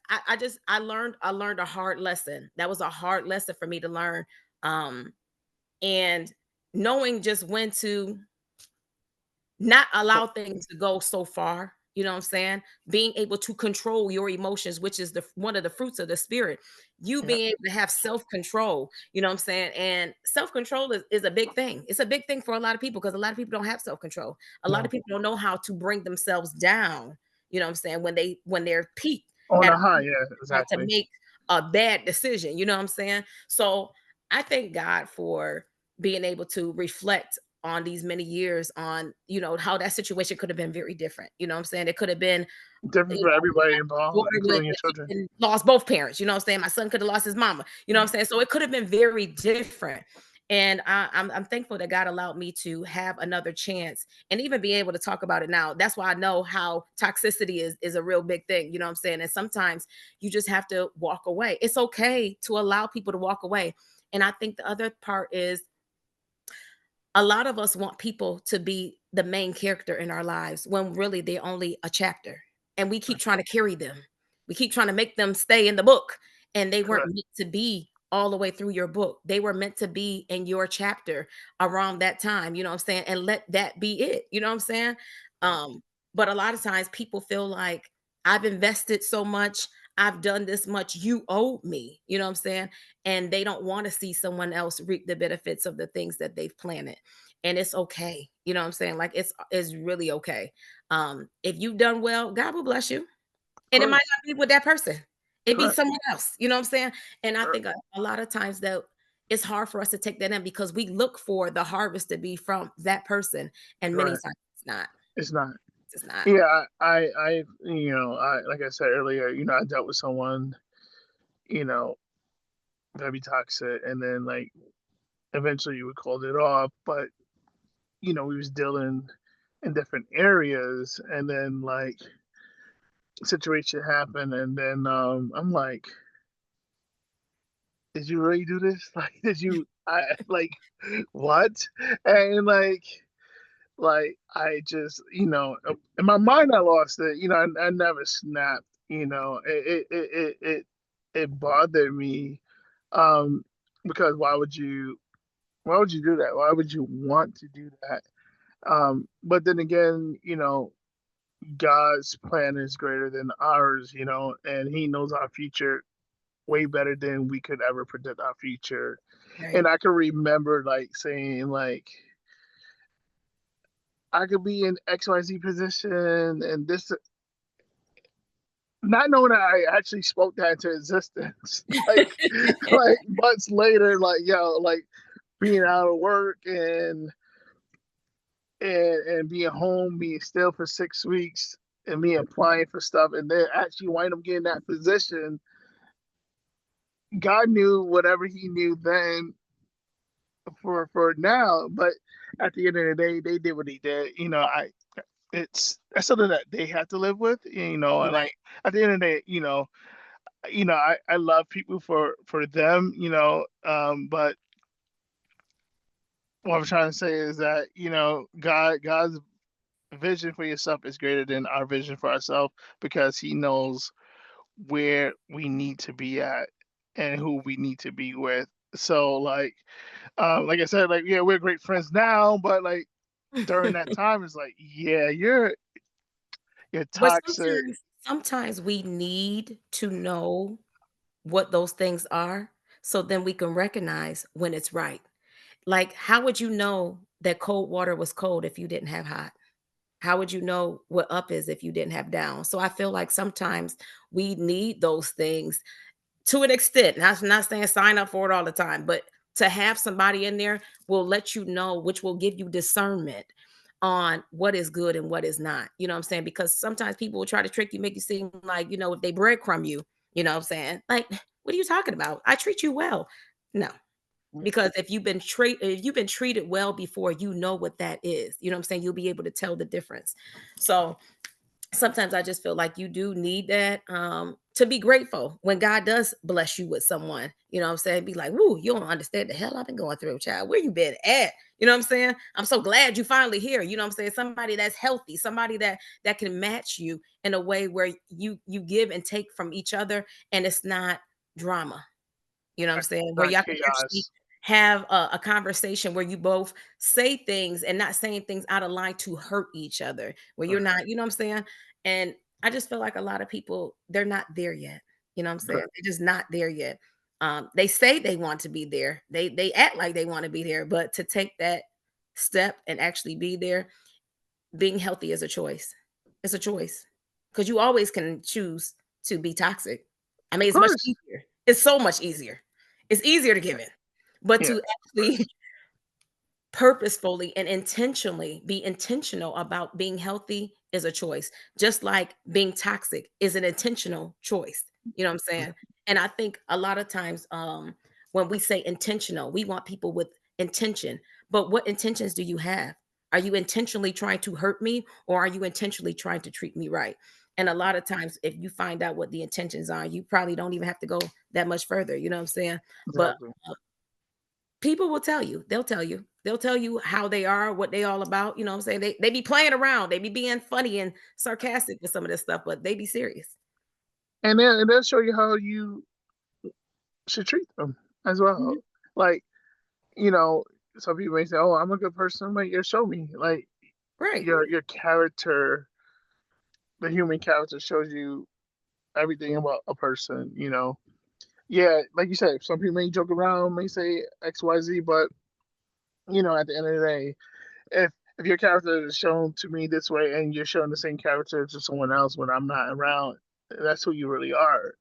I learned a hard lesson. That was a hard lesson for me to learn. Um, and knowing just when to not So, allow things to go so far. You know what I'm saying? Being able to control your emotions, which is the one of the fruits of the spirit. You yeah. being able to have self-control, you know what I'm saying? And self-control is a big thing. It's a big thing for a lot of people, because a lot of people don't have self-control. A lot No. of people don't know how to bring themselves down, you know what I'm saying, when they're peaked On at a a high, peak, yeah, how to exactly. make a bad decision, you know what I'm saying? So I thank God for being able to reflect on these many years on, how that situation could have been very different. You know what I'm saying? It could have been, Different you for know, everybody my involved, daughter would including your have children. lost both parents. You know what I'm saying? My son could have lost his mama. You know what I'm saying? So it could have been very different. And I'm thankful that God allowed me to have another chance and even be able to talk about it now. That's why I know how toxicity is a real big thing. You know what I'm saying? And sometimes you just have to walk away. It's okay to allow people to walk away. And I think the other part is, a lot of us want people to be the main character in our lives when really they're only a chapter. And we keep trying to carry them. We keep trying to make them stay in the book. And they weren't Correct. meant to be all the way through your book. They were meant to be in your chapter around that time, you know what I'm saying? And let that be it, you know what I'm saying? Um, but a lot of times people feel like I've invested so much, I've done this much, you owe me, you know what I'm saying? And they don't want to see someone else reap the benefits of the things that they've planted. And it's okay, you know what I'm saying? Like it's really okay. If you've done well, God will bless you. And it might course, not be with that person. It be correct, someone else, you know what I'm saying? And I correct, think a lot of times that it's hard for us to take that in because we look for the harvest to be from that person, and many correct. times it's not. It's not. It's not. Yeah, like I said earlier, I dealt with someone, you know, very toxic, and then like eventually we called it off, but we was dealing in different areas, and then like situation happened, and then I'm like, did you really do this? Like, did you? I like what? And like I just in my mind I lost it. I never snapped. It bothered me, um, because why would you do that? Why would you want to do that? But then again, God's plan is greater than ours, and He knows our future way better than we could ever predict our future. Right. And I can remember like saying like I could be in XYZ position and this, not knowing that I actually spoke that into existence. like months later, like like being out of work and being home, being still for 6 weeks, and me applying for stuff, and then actually wind up getting that position. God knew whatever He knew then for now, but at the end of the day, they did what He did. That's something that they have to live with. And Right. like at the end of the day, I love people for them. But what I'm trying to say is that God's vision for yourself is greater than our vision for ourselves, because He knows where we need to be at and who we need to be with. So like I said, like, yeah, we're great friends now, but like during that time, it's like, yeah, you're But toxic. sometimes we need to know what those things are so then we can recognize when it's right. Like, how would you know that cold water was cold if you didn't have hot? How would you know what up is if you didn't have down? So I feel like sometimes we need those things to an extent. And I'm not saying sign up for it all the time, but to have somebody in there will let you know, which will give you discernment on what is good and what is not. You know what I'm saying? Because sometimes people will try to trick you, make you seem like, if they breadcrumb you, you know what I'm saying? Like, what are you talking about? I treat you well. No, because if you've been treated well before, you know what that is. You know what I'm saying? You'll be able to tell the difference. So sometimes I just feel like you do need that, to be grateful when God does bless you with someone. You know what I'm saying? Be like, woo, you don't understand the hell I've been going through, child. Where you been at? You know what I'm saying? I'm so glad you finally here. You know what I'm saying? Somebody that's healthy, somebody that can match you in a way where you give and take from each other, and it's not drama. You know what I'm saying? Where Not y'all can actually chaos. have a conversation where you both say things and not saying things out of line to hurt each other, where you're Correct. not, you know what I'm saying? And I just feel like a lot of people, they're not there yet. You know what I'm saying? Correct. They're just not there yet. They say they want to be there. They act like they want to be there, but to take that step and actually be there, being healthy is a choice. It's a choice. Because you always can choose to be toxic. I Of mean, it's much course. easier. It's so much easier. It's easier to give in. But Yeah. to Of actually course. purposefully and intentionally be intentional about being healthy is a choice. Just like being toxic is an intentional choice. You know what I'm saying? And I think a lot of times, when we say intentional, we want people with intention. But what intentions do you have? Are you intentionally trying to hurt me, or are you intentionally trying to treat me right? And a lot of times, if you find out what the intentions are, you probably don't even have to go that much further. You know what I'm saying? But Exactly. people will tell you. They'll tell you. They'll tell you how they are, what they all about. You know what I'm saying? They be playing around. They be being funny and sarcastic with some of this stuff, but they be serious. And they'll show you how you should treat them. as well. Mhm. Like, you know, some people may say, "Oh, I'm a good person." I'm like, "Yeah, show me." Like Right. your character, the human character, shows you everything about a person. Yeah, like you said, some people may joke around, may say X, Y, Z, but at the end of the day, if if your character is shown to me this way and you're showing the same character to someone else when I'm not around, that's who you really are.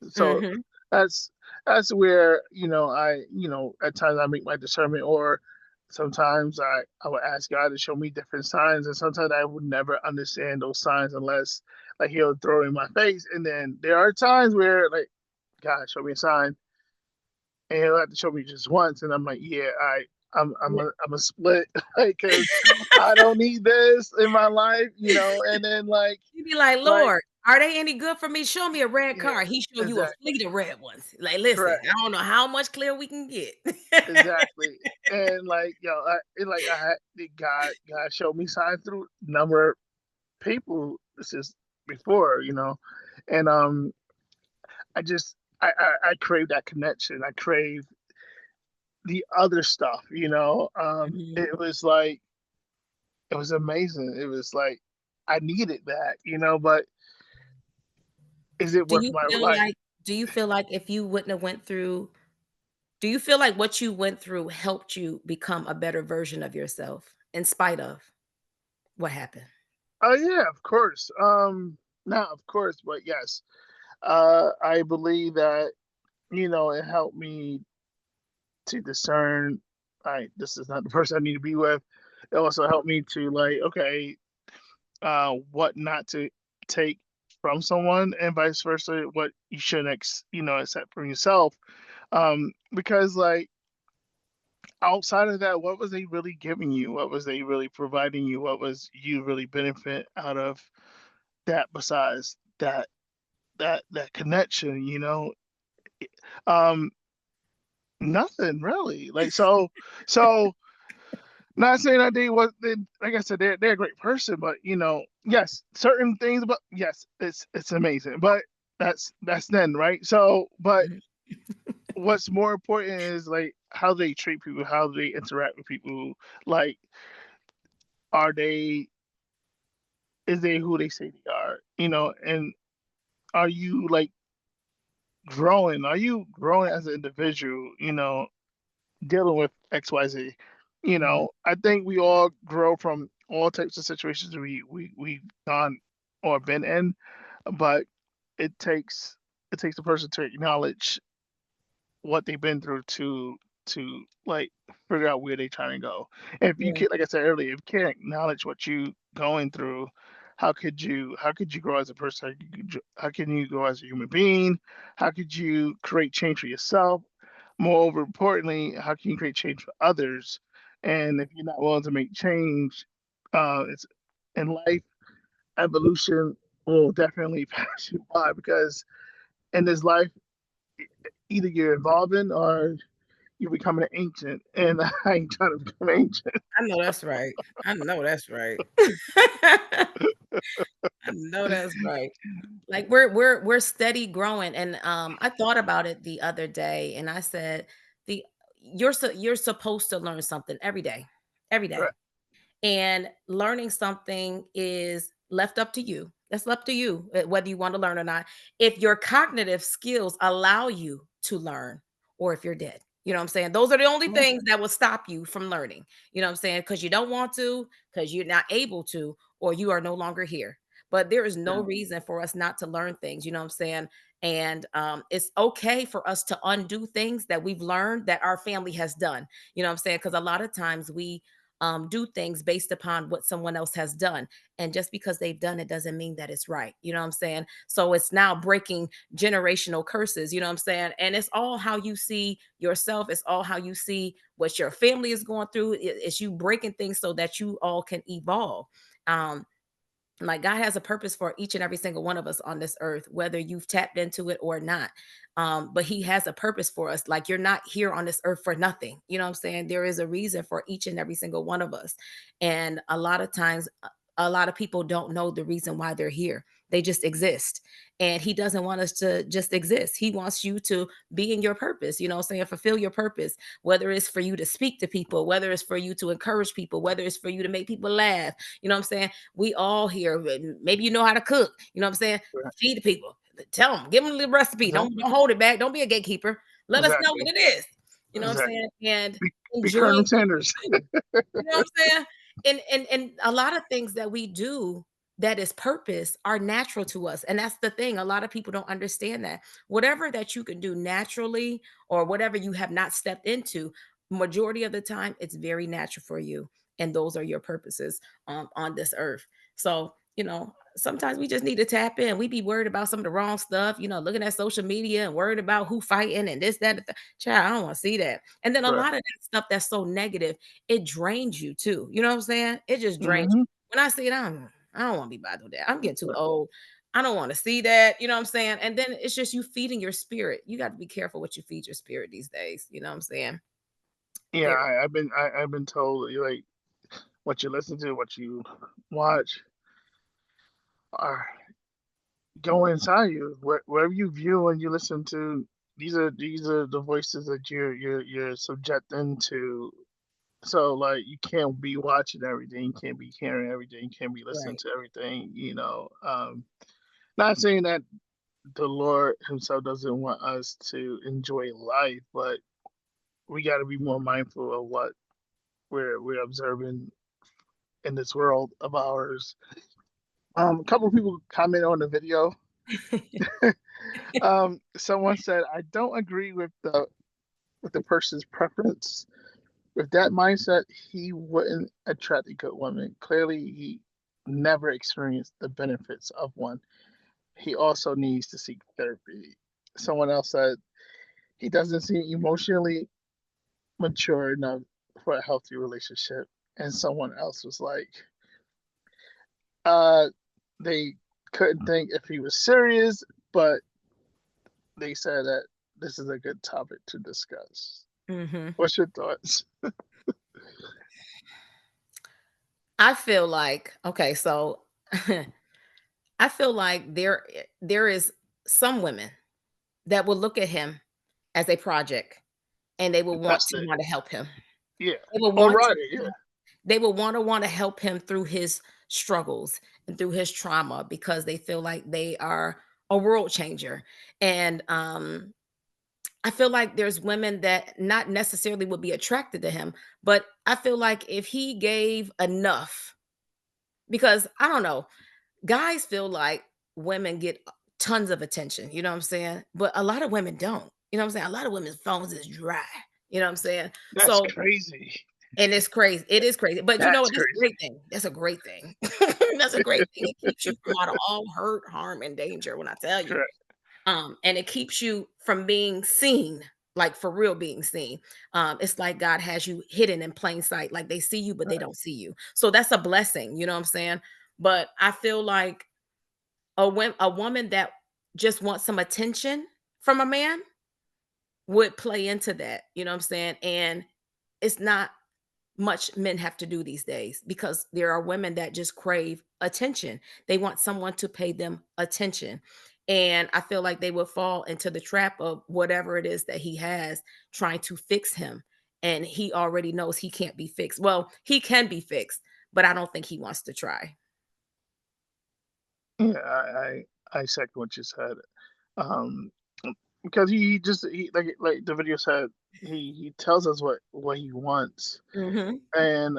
So Hmm. that's that's where I at times I make my discernment, or sometimes I would ask God to show me different signs, and sometimes I would never understand those signs unless like He'll throw it in my face. And then there are times where like God show me a sign, and He'll have to show me just once, and I'm like, yeah, I'm a split because I don't need this in my life. And then You be like, like Lord, are they any good for me? Show me a red yeah, car. He show you a exactly, fleet of red ones. Like, listen, correct, I don't know how much clear we can get. exactly. And God showed me signs through number of people. This is before. And I just I crave that connection. I crave the other stuff. Mhm. It was amazing. It was like I needed that. But is it Do worth you my feel life? like do you feel like if you wouldn't have went through do you feel like what you went through helped you become a better version of yourself in spite of what happened? Oh yeah, of course. Not of course, but yes. I believe that it helped me to discern. This is not the person I need to be with. It also helped me to like, okay, what not to take from someone, and vice versa, what you shouldn't accept from yourself. Because like outside of that, what was they really giving you? What was they really providing you? What was you really benefit out of that besides that connection? Um, Nothing really. So not saying that like I said, they're a great person, but yes, certain things, but yes, it's amazing. But that's then, right? So, but Mhm. what's more important is like how they treat people, how they interact with people. Like, are they is they who they say they are? And are you like growing? Are you growing as an individual? Dealing with XYZ. Mhm. I think we all grow from all types of situations we've gone or been in, but it takes it takes a person to acknowledge what they've been through to like figure out where they're trying to go. And if you Yeah. can't, like I said earlier, if you can't acknowledge what you going through, how could you grow as a person? How can you grow as a human being? How could you create change for yourself? Moreover, importantly, how can you create change for others? And if you're not willing to make change, it's in life, evolution will definitely pass you by, because in this life, either you're evolving or you're becoming an ancient. And I ain't trying to become ancient. I know that's right. I know that's right. I know that's right. Like we're steady growing, and I thought about it the other day, and I said the you're supposed to learn something every day, Right. and learning something is left up to you. That's up to you whether you want to learn or not. If your cognitive skills allow you to learn, or if you're dead. You know what I'm saying? Those are the only Right. things that will stop you from learning. You know what I'm saying? Because you don't want to, because you're not able to, or you are no longer here. But there is no Yeah. reason for us not to learn things. You know what I'm saying? And it's okay for us to undo things that we've learned that our family has done. You know what I'm saying? Because a lot of times we do things based upon what someone else has done. And just because they've done it doesn't mean that it's right. You know what I'm saying? So it's now breaking generational curses. You know what I'm saying? And it's all how you see yourself. It's all how you see what your family is going through. It's you breaking things so that you all can evolve. Um, like God has a purpose for each and every single one of us on this earth, whether you've tapped into it or not. But He has a purpose for us. Like you're not here on this earth for nothing. You know what I'm saying? There is a reason for each and every single one of us. And a lot of times, a lot of people don't know the reason why they're here. They just exist. And he doesn't want us to just exist. He wants you to be in your purpose, you know what I'm saying? Fulfill your purpose, whether it's for you to speak to people, whether it's for you to encourage people, whether it's for you to make people laugh. You know what I'm saying? We all here. Maybe you know how to cook, you know what I'm saying? Right. Feed the people. Tell them, give them a little recipe. Exactly. Don't hold it back. Don't be a gatekeeper. Let us know Exactly. what it is. You know what I'm Exactly. saying? And Be enjoy Colonel what Sanders. you do. You know what I'm saying? And a lot of things that we do that is purpose are natural to us. And that's the thing. A lot of people don't understand that. Whatever that you can do naturally or whatever you have not stepped into, majority of the time, it's very natural for you. And those are your purposes on this earth. So, you know, sometimes we just need to tap in. We be worried about some of the wrong stuff, you know, looking at social media and worried about who fighting and this, that, and child, I don't want to see that. And then a Right. lot of that stuff that's so negative, it drains you too. You know what I'm saying? It just drains you. Mm-hmm. When I see it, I don't want to be bothered with that. I'm getting too Right. old. I don't want to see that. You know what I'm saying? And then it's just you feeding your spirit. You got to be careful what you feed your spirit these days. You know what I'm saying? Yeah, Very. I've been told like what you listen to, what you watch, are go inside you. Wherever you view and you listen to, these are the voices that you're subjecting to. So like you can't be watching everything, you can't be hearing everything, you can't be listening Right. to everything. Not saying that the Lord Himself doesn't want us to enjoy life, but we got to be more mindful of what we're observing in this world of ours. A couple of people comment on the video. Someone said, "I don't agree with the person's preference. With that mindset, he wouldn't attract a good woman. Clearly, he never experienced the benefits of one. He also needs to seek therapy." Someone else said, "He doesn't seem emotionally mature enough for a healthy relationship." And someone else was like, uh, they couldn't think if he was serious, but they said that this is a good topic to discuss. Hmm. What's your thoughts? I feel like, okay, so I feel like there is some women that will look at him as a project and they will want That's to it. want to help him. Yeah. They will Or want to right. Yeah. they will want to help him through his struggles and through his trauma because they feel like they are a world changer. And I feel like there's women that not necessarily would be attracted to him, but I feel like if he gave enough, because I don't know, guys feel like women get tons of attention, you know what I'm saying? But a lot of women don't. You know what I'm saying? A lot of women's phones is dry. You know what I'm saying? That's So, crazy. and it's crazy. It is crazy. But you know That's what? That's a crazy. great thing. That's a great thing. That's a great thing. It keeps you from out of all hurt, harm, and danger when I tell you. Correct. And it keeps you from being seen, like for real being seen. It's like God has you hidden in plain sight, like they see you, but they Right. don't see you. So that's a blessing, you know what I'm saying? But I feel like a woman that just wants some attention from a man would play into that, you know what I'm saying? And it's not much men have to do these days because there are women that just crave attention. They want someone to pay them attention. And I feel like they will fall into the trap of whatever it is that he has trying to fix him. And he already knows he can't be fixed. Well, he can be fixed, but I don't think he wants to try. Yeah, I second what you said. Um, because he just like the video said, he tells us what he wants, Hmm. and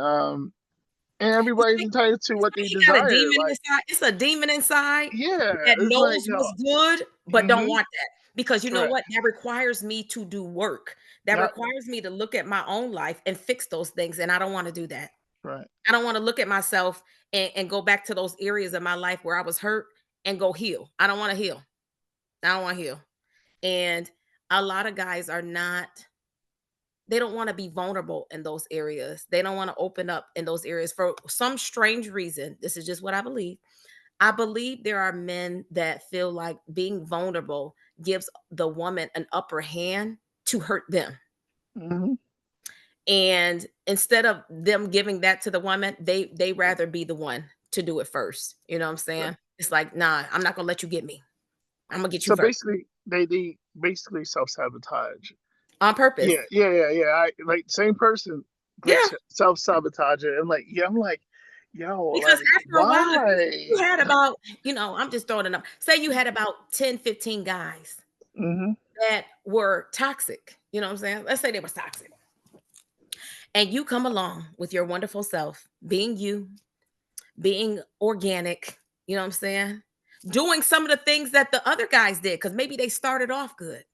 It's everybody's like entitled to it's what like they he got a desire. demon Like, inside. It's a demon inside yeah, that it's like knows what's good, but don't mm-hmm, want that. Because you know correct. what? That requires me to do work. That Yep, requires me to look at my own life and fix those things. And I don't want to do that. right. I don't want to look at myself and go back to those areas of my life where I was hurt and go heal. I don't want to heal. I don't want to heal. And a lot of guys are not, they don't want to be vulnerable in those areas. They don't want to open up in those areas for some strange reason. This is just what I believe. I believe there are men that feel like being vulnerable gives the woman an upper hand to hurt them. Mm-hmm. And instead of them giving that to the woman, they rather be the one to do it first. You know what I'm saying? Right. It's like, nah, I'm not gonna let you get me. I'm gonna get you So first basically, they basically self-sabotage. on purpose. Yeah. I like same person, like Yeah, self-sabotage it. And like, yeah, I'm like, yo, because like, after a while, you why? had about, I'm just throwing it up. Say you had about 10, 15 guys Mm-hmm. that were toxic. You know what I'm saying? Let's say they were toxic. And you come along with your wonderful self, being you, being organic, you know what I'm saying? Doing some of the things that the other guys did, because maybe they started off good.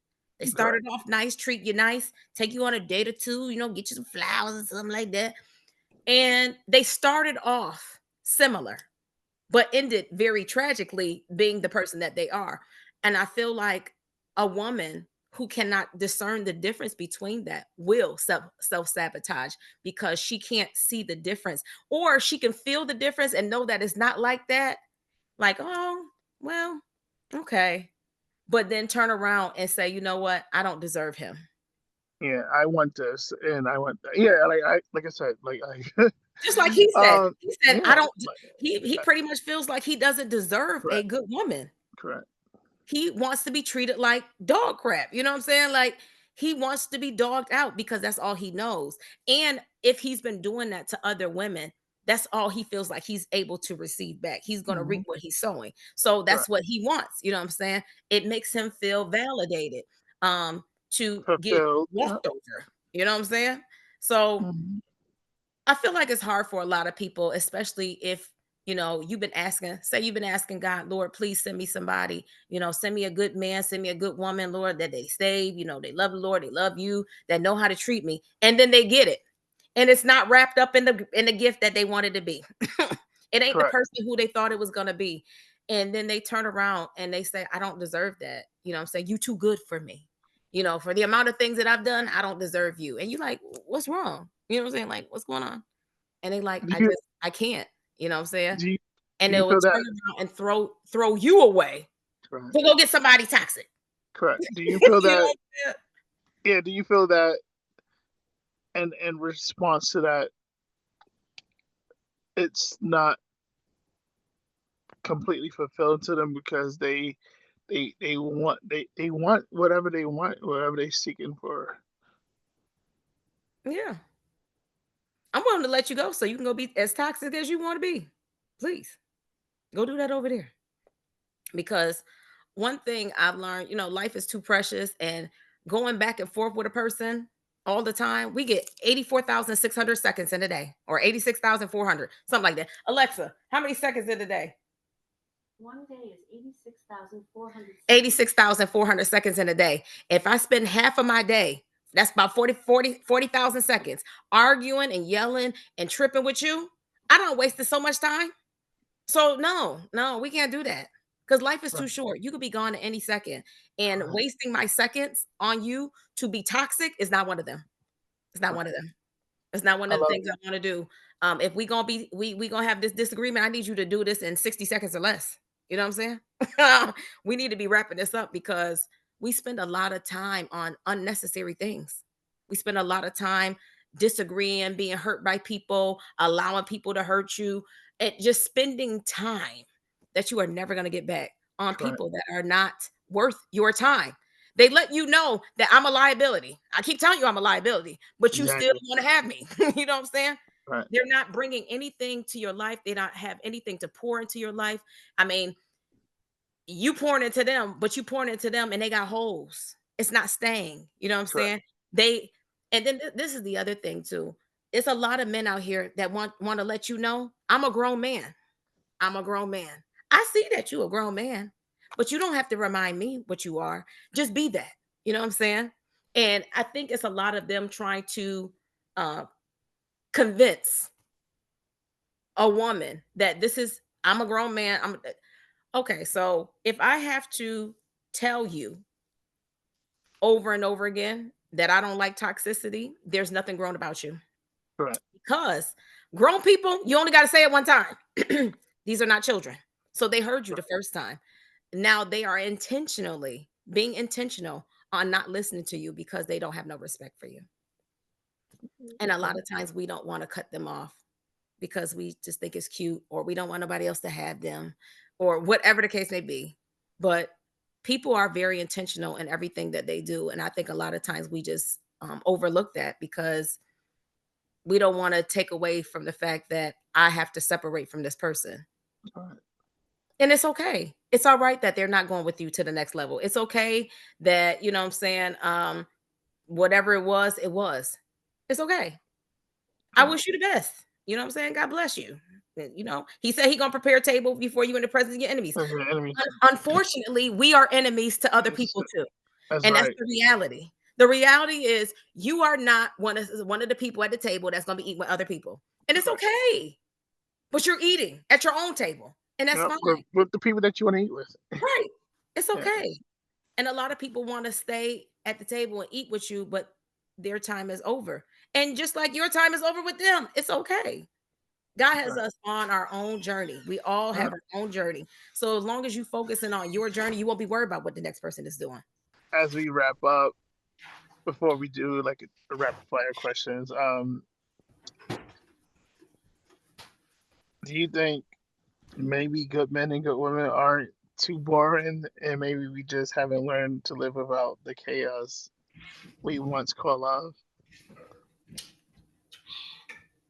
They started Correct. off nice, treat you nice, take you on a date or two, get you some flowers or something like that. And they started off similar, but ended very tragically being the person that they are. And I feel like a woman who cannot discern the difference between that will self-sabotage because she can't see the difference, or she can feel the difference and know that it's not like that, like, oh well, okay, but then turn around and say, you know what, I don't deserve him. Yeah, I want this, and I want that. Yeah, like I said, like I, Just like he said, I yeah, don't, like, he pretty much feels like he doesn't deserve a correct, good woman. correct, He wants to be treated like dog crap. You know what I'm saying? Like, he wants to be dogged out because that's all he knows. And if he's been doing that to other women, that's all he feels like he's able to receive back. He's going to mm-hmm, reap what he's sowing. So that's correct, what he wants. You know what I'm saying? It makes him feel validated, to get fulfilled. Yeah. walked over. You know what I'm saying? So Mm-hmm. I feel like it's hard for a lot of people, especially if you've been asking God, Lord, please send me somebody, send me a good man, send me a good woman, Lord, that they save, they love the Lord, they love you, that know how to treat me. And then they get it. And it's not wrapped up in the gift that they wanted to be. It ain't the Correct. person who they thought it was gonna be. And then they turn around and they say, I don't deserve that. You know what I'm saying? You too good for me. For the amount of things that I've done, I don't deserve you. And you like, what's wrong? You know what I'm saying? Like, what's going on? And they like, Do you I can't, you know what I'm saying? do you And do they you will feel turn that? around and throw you away Correct. to go get somebody toxic. Correct. Do you feel You know that? what I'm saying? Yeah. Do you feel that? And in response to that, it's not completely fulfilled to them because they want whatever they seeking for. Yeah. I'm willing to let you go so you can go be as toxic as you want to be. Please go do that over there. Because one thing I've learned, life is too precious, and going back and forth with a person all the time, we get 84,600 seconds in a day, or 86,400, something like that. Alexa, how many seconds in a day? One day is 86,400 seconds. 86,400 seconds in a day. If I spend half of my day, that's about 40,000 seconds arguing and yelling and tripping with you, I don't wasted so much time. So no, we can't do that, because life is too Right. short. You could be gone at any second, and Correct. wasting my seconds on you to be toxic is not one of them. It's not one Correct. of them. It's not one I of the love things I want to do. If we gonna have this disagreement, I need you to do this in 60 seconds or less. You know what I'm saying? We need to be wrapping this up because we spend a lot of time on unnecessary things. We spend a lot of time disagreeing, being hurt by people, allowing people to hurt you, and just spending time that you are never going to get back on correct. people that are not worth your time. They let you know that I'm a liability. I keep telling you I'm a liability, but you still Exactly. want to have me. You know what I'm saying? Right. They're not bringing anything to your life. They don't have anything to pour into your life. I mean, you pouring into them, but you pouring into them and they got holes. It's not staying. You know what I'm Correct. saying? They and then this is the other thing too. It's a lot of men out here that want to let you know I'm a grown man. I'm a grown man. I see that you a grown man, but you don't have to remind me what you are. Just be that. You know what I'm saying? And I think it's a lot of them trying to uh, convince a woman that I'm a grown man. Okay. So if I have to tell you over and over again that I don't like toxicity, there's nothing grown about you, Correct. because grown people, you only got to say it one time. These are not children. So they heard you the Correct. first time. Now they are intentionally being intentional on not listening to you because they don't have no respect for you. And a lot Correct. of times we don't want to cut them off because we just think it's cute, or we don't want nobody else to have them, or whatever the case may be. But people are very intentional in everything that they do. And I think a lot of times we just overlook that because we don't want to take away from the fact that I have to separate from this person. Right. And it's okay. It's all right that they're not going with you to the next level. It's okay that, you know what I'm saying, whatever it was, it was. It's okay. I wish you the best. You know what I'm saying? God bless you. You know, he said he gonna prepare a table before you in the presence of your enemies. Those are enemies. Unfortunately, we are enemies to other people too. That's And right. that's the reality. The reality is you are not one of the people at the table that's gonna be eating with other people. And it's okay. But you're eating at your own table. And that's fine. With the people that you want to eat with. Right. It's Yeah. okay. And a lot of people want to stay at the table and eat with you, but their time is over. And just like your time is over with them, it's okay. God has Right. us on our own journey. We all have our own journey. So as long as you focusing on your journey, you won't be worried about what the next person is doing. As we wrap up, before we do like a rapid fire questions, do you think maybe good men and good women aren't too boring, and maybe we just haven't learned to live without the chaos we once called love?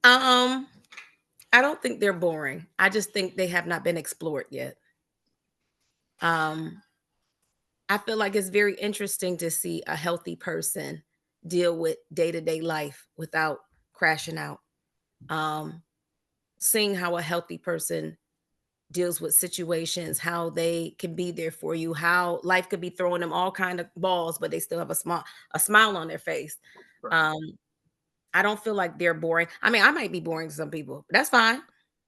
I don't think they're boring. I just think they have not been explored yet. I feel like it's very interesting to see a healthy person deal with day-to-day life without crashing out. Seeing how a healthy person deals with situations, how they can be there for you, how life could be throwing them all kind of balls, but they still have a smile on their face. Right. I don't feel like they're boring. I mean, I might be boring to some people, but that's fine.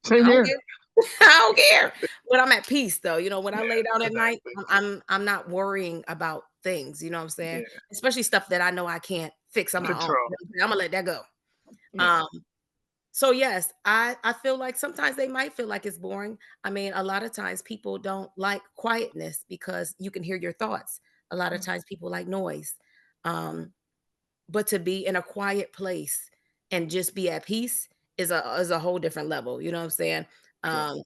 Same I don't here. care. I don't care. But I'm at peace though. You know, when I lay down at night, Exactly. I'm not worrying about things, you know what I'm saying? Yeah. Especially stuff that I know I can't fix on my own. Control. I'm gonna let that go. Yeah. So yes, I feel like sometimes they might feel like it's boring. I mean, a lot of times people don't like quietness because you can hear your thoughts. A lot of times people like noise. But to be in a quiet place and just be at peace is a whole different level. You know what I'm saying? Sure.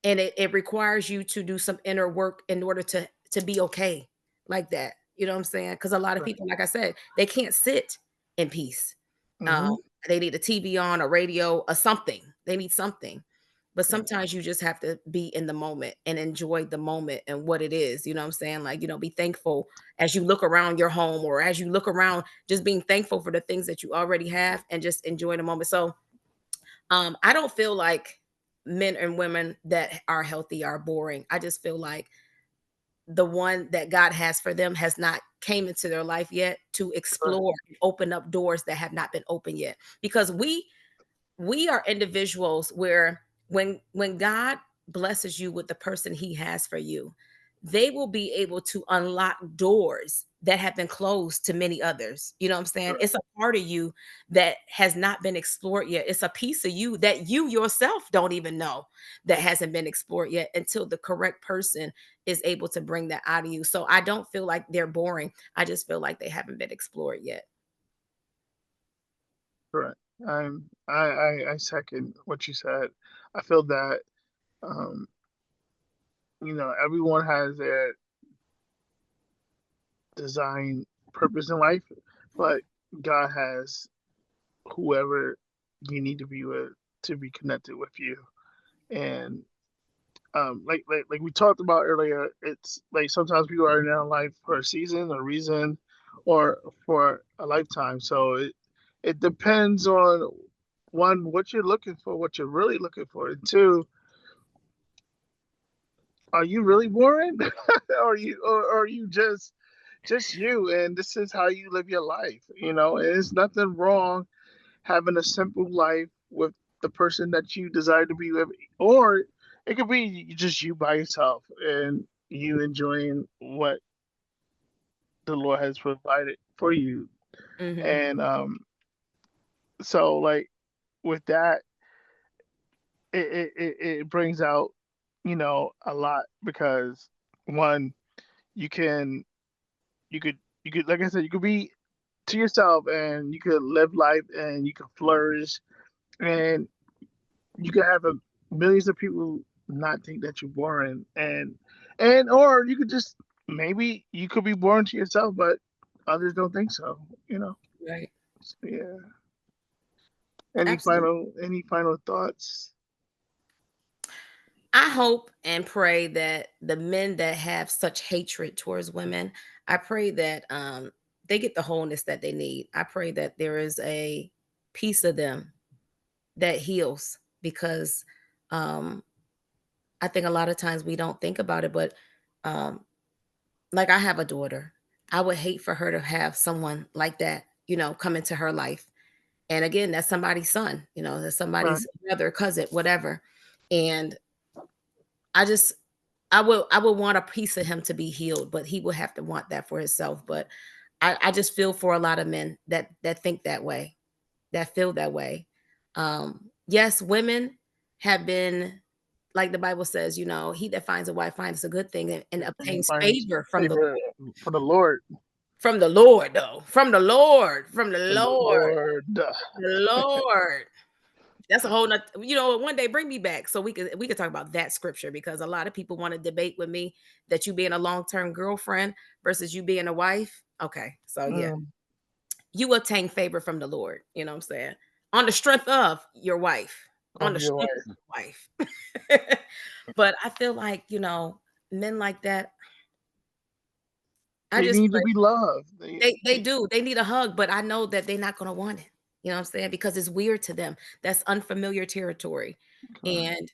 And it requires you to do some inner work in order to be okay like that. You know what I'm saying? Because a lot of Right. people, like I said, they can't sit in peace. Mm-hmm. They need a TV on, a radio, or something. They need something. But Yeah. sometimes you just have to be in the moment and enjoy the moment and what it is. You know what I'm saying? Like, you know, be thankful as you look around your home, or as you look around, just being thankful for the things that you already have and just enjoy the moment. So I don't feel like men and women that are healthy are boring. I just feel like the one that God has for them has not came into their life yet to Right. explore and open up doors that have not been open yet. Because we are individuals where when God blesses you with the person he has for you, they will be able to unlock doors that have been closed to many others. You know what I'm saying? Right. It's a part of you that has not been explored yet. It's a piece of you that you yourself don't even know that hasn't been explored yet until the correct person is able to bring that out of you. So I don't feel like they're boring. I just feel like they haven't been explored yet. Correct. I second what you said. I feel that um, everyone has their design purpose in life, but God has whoever you need to be with to be connected with you. And like we talked about earlier, it's like sometimes people are in our life for a season, a reason, or for a lifetime. So it depends on one, what you're looking for, what you're really looking for, and two, are you really boring? Or are you just you, and this is how you live your life? And there's nothing wrong having a simple life with the person that you desire to be with, or it could be just you by yourself and you enjoying what the Lord has provided for you. Mhm. And so like with that, it brings out a lot, because one, you can you could, like I said, you could be to yourself and you could live life and you could flourish, and you can have millions of people not think that you're boring, and or you could just maybe you could be boring to yourself, but others don't think so. You know. Right. Yeah. Absolutely. Any final thoughts? I hope and pray that the men that have such hatred towards women, I pray that they get the wholeness that they need. I pray that there is a piece of them that heals because um I think a lot of times we don't think about it, but um like I have a daughter. I would hate for her to have someone like that, come into her life. And again, that's somebody's son, that's Right. somebody's brother, cousin, whatever. And I just I would want a piece of him to be healed, but he will have to want that for himself. But I just feel for a lot of men that think that way, that feel that way. Yes, women have been, like the Bible says, he that finds a wife finds a good thing and And obtains finds favor from the favor for the Lord. from the Lord, though. From the Lord. From the From the Lord. Lord. The Lord. That's a whole nother, one day bring me back so we could talk about that scripture, because a lot of people want to debate with me that you being a long-term girlfriend versus you being a wife. Okay. So yeah, Mm, you obtain favor from the Lord, you know what I'm saying? On the strength of your wife. On of the your strength wife. of your wife. But I feel like, men like that, I They just need feel to like be loved. they do. They need a hug, but I know that they're not gonna want it. You know what I'm saying? Because it's weird to them. That's unfamiliar territory. And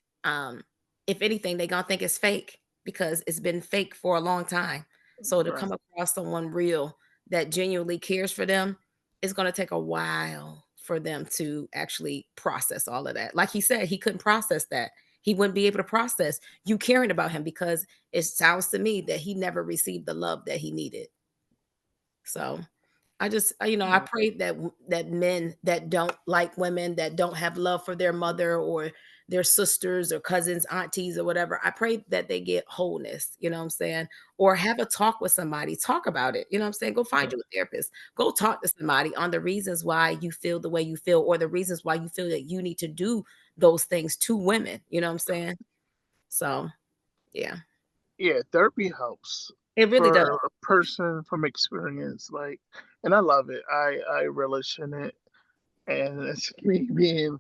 if anything, they're gonna think it's fake because it's been fake for a long time. So to Right. come across someone real that genuinely cares for them, it's gonna take a while for them to actually process all of that. Like he said, he couldn't process that. He wouldn't be able to process you caring about him because it sounds to me that he never received the love that he needed. So I just, I Yeah. pray that men that don't like women, that don't have love for their mother or their sisters or cousins, aunties or whatever, I pray that they get wholeness, you know what I'm saying? Or have a talk with somebody, talk about it, you know what I'm saying? Go find you a therapist, go talk to somebody on the reasons why you feel the way you feel, or the reasons why you feel that you need to do those things to women, you know what I'm saying? So, yeah, Yeah, therapy helps it really does. for a person from experience. Like, and I love it. I relish in it, and it's me being.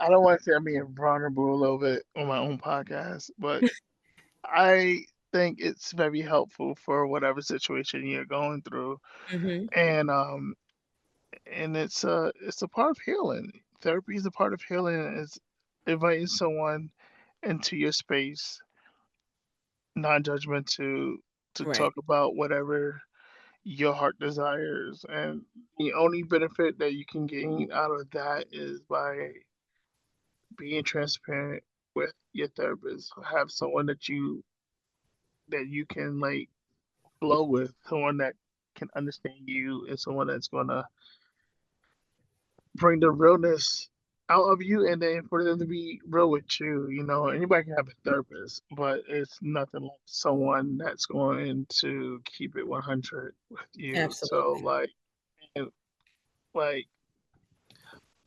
I don't want to say I'm being vulnerable a little bit on my own podcast, but I think it's very helpful for whatever situation you're going through, Hmm. and it's a part of healing. Therapy is a part of healing. Is inviting someone into your space, non-judgment to Right. talk about whatever your heart desires, and the only benefit that you can gain out of that is by being transparent with your therapist. Have someone that you can like flow with, someone that can understand you, and someone that's gonna bring the realness out of you, and then for them to be real with you. Anybody can have a therapist, but it's nothing like someone that's going to keep it 100 with you. So Absolutely. and, like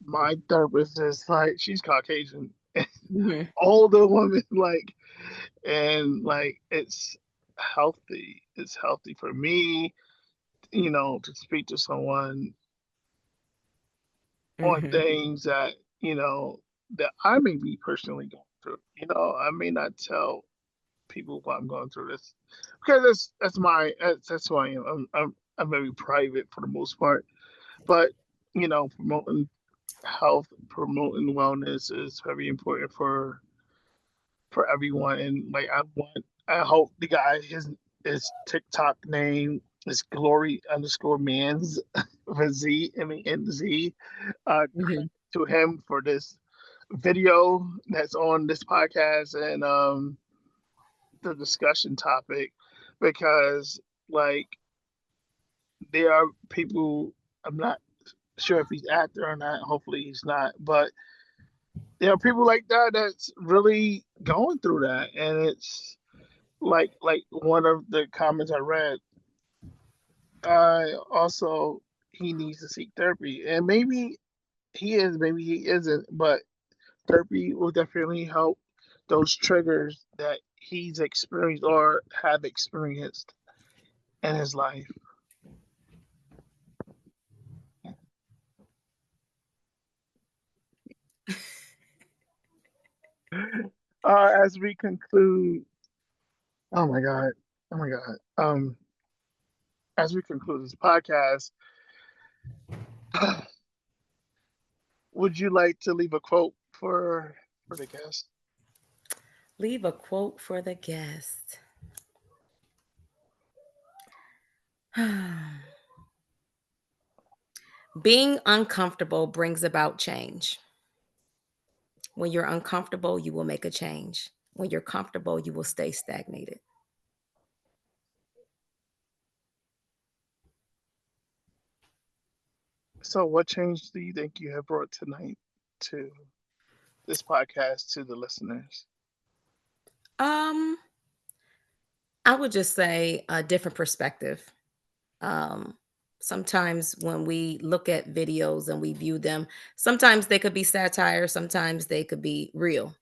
my therapist is like, she's Caucasian, Hmm. older woman, like, and like it's healthy. It's healthy for me, to speak to someone on Hmm. things that I may be personally going through. I may not tell people what I'm going through this because that's who I am. I'm very private for the most part, but promoting health, promoting wellness is very important for everyone. And like I hope the guy his TikTok name is Glory underscore Man's with Z. I mean NZ. Hmm. Credit to him for this video that's on this podcast, and the discussion topic, because like there are people. I'm not sure if he's actor or not. Hopefully he's not, but there are people like that that's really going through that, and it's like one of the comments I read. Also, he needs to seek therapy, and maybe he is, maybe he isn't, but therapy will definitely help those triggers that he's experienced or have experienced in his life. As we conclude, oh my god, oh my god. As we conclude this podcast, would you like to leave a quote for the guest? Leave a quote for the guest. Being uncomfortable brings about change. When you're uncomfortable, you will make a change. When you're comfortable, you will stay stagnated. So, what change do you think you have brought tonight to this podcast to the listeners? Um, I would just say a different perspective. Um, Sometimes when we look at videos and we view them, sometimes they could be satire, sometimes they could be real.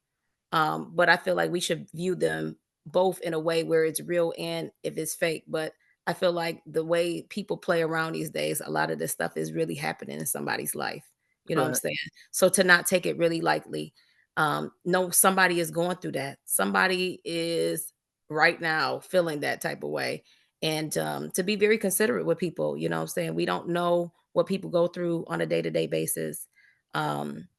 But I feel like we should view them both in a way where it's real and if it's fake. But I feel like the way people play around these days, a lot of this stuff is really happening in somebody's life. You know what I'm Right, saying? So to not take it really lightly, no, somebody is going through that. Somebody is right now feeling that type of way. And to be very considerate with people, you know what I'm saying? We don't know what people go through on a day to day basis. Um,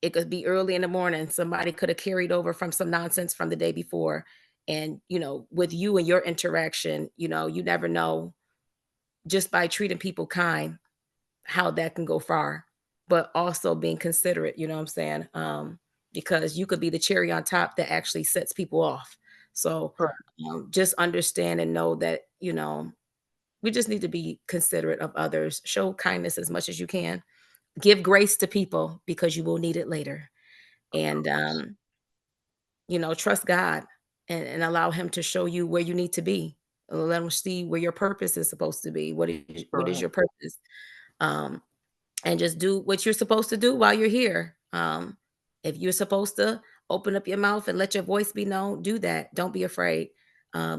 it could be early in the morning. Somebody could have carried over from some nonsense from the day before. And, with you and your interaction, you never know just by treating people kind how that can go far, but also being considerate, you know what I'm saying? Because you could be the cherry on top that actually sets people off. So right, just understand and know that, we just need to be considerate of others, show kindness as much as you can, give grace to people because you will need it later. of And course. trust God and allow him to show you where you need to be. Let him see where your purpose is supposed to be. What is Correct. your purpose? Um, and just do what you're supposed to do while you're here. If you're supposed to open up your mouth and let your voice be known, do that. Don't be afraid.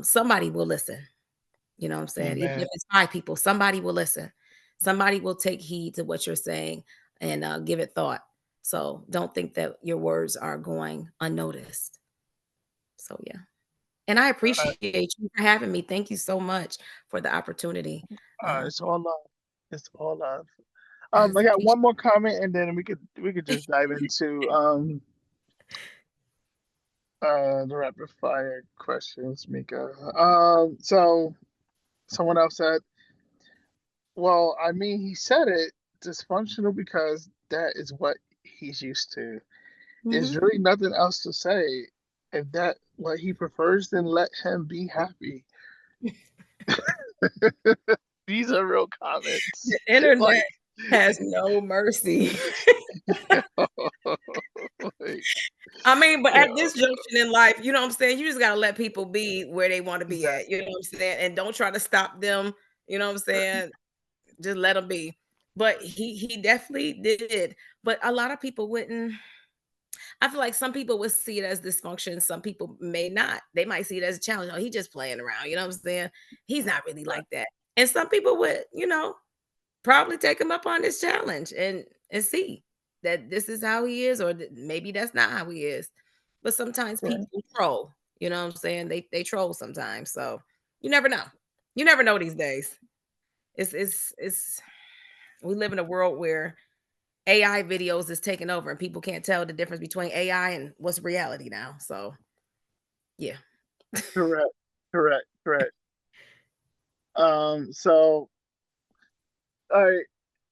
Somebody will listen. You know what I'm saying? Even Amen. if it's 5 people, somebody will listen. Somebody will take heed to what you're saying and give it thought. So don't think that your words are going unnoticed. So yeah. And I Uh, appreciate you for having me. Thank you so much for the opportunity. it's all love. It's all love. Yes, I got appreciate. one more comment, and then we could just dive into the rapid fire questions, Mika. So someone else said, well, I mean, he said it dysfunctional because that is what he's used to. There's Mhm. really nothing else to say. If that what he prefers, then let him be happy. These are real comments. The internet Like, has no mercy. like, I mean, but at yo, this junction in life, you know what I'm saying? You just gotta let people be where they want to be at. You exactly. know what I'm saying? And don't try to stop them. You know what I'm saying? Just let them be. But he definitely did. But a lot of people wouldn't. I feel like some people would see it as dysfunction. Some people may not. They might see it as a challenge. Oh, he just playing around. You know what I'm saying? He's not really Right, like that. And some people would, probably take him up on this challenge and see that this is how he is, or maybe that's not how he is. But sometimes right, people troll. You know what I'm saying? They troll sometimes. So you never know. You never know these days. It's we live in a world where AI videos is taking over and people can't tell the difference between AI and what's reality now. So yeah. correct, correct, correct. So, all right,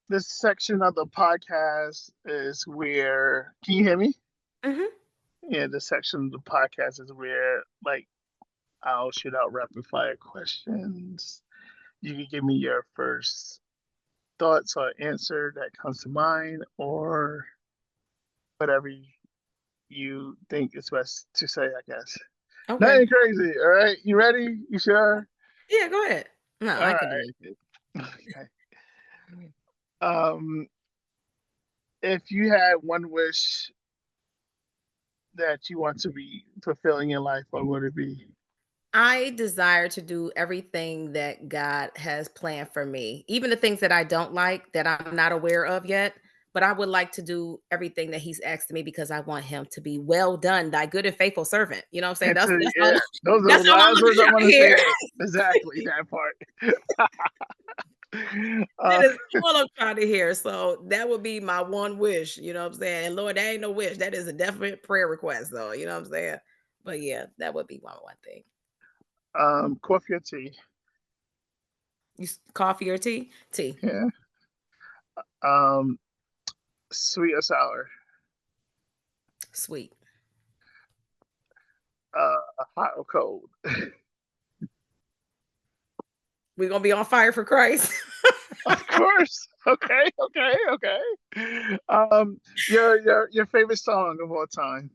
this section of the podcast is where, can you hear me? Hmm. Yeah, this section of the podcast is where, like, I'll shoot out rapid fire questions. You can give me your first thoughts or answer that comes to mind, or whatever you think is best to say, I guess. Okay. Nothing crazy, all right? You ready? You sure? Yeah, go ahead. No, All I can do right. it. Okay. Um, if you had one wish that you want to be fulfilling in life, what would it be? I desire to do everything that God has planned for me, even the things that I don't like that I'm not aware of yet. But I would like to do everything that He's asked me because I want Him to be well done, thy good and faithful servant. You know what I'm saying? And That's to, that's all. yeah, those are the That's all I'm last words I trying want to to hear. say. Exactly that part. That uh, is all I'm trying to hear. So that would be my one wish. You know what I'm saying? And Lord, that ain't no wish. That is a definite prayer request, though. You know what I'm saying? But yeah, that would be my one thing. coffee or tea? Coffee or tea? Tea. Yeah. Um, sweet or sour? Sweet. Hot or cold? We're gonna be on fire for Christ. Of course. Okay. Your favorite song of all time?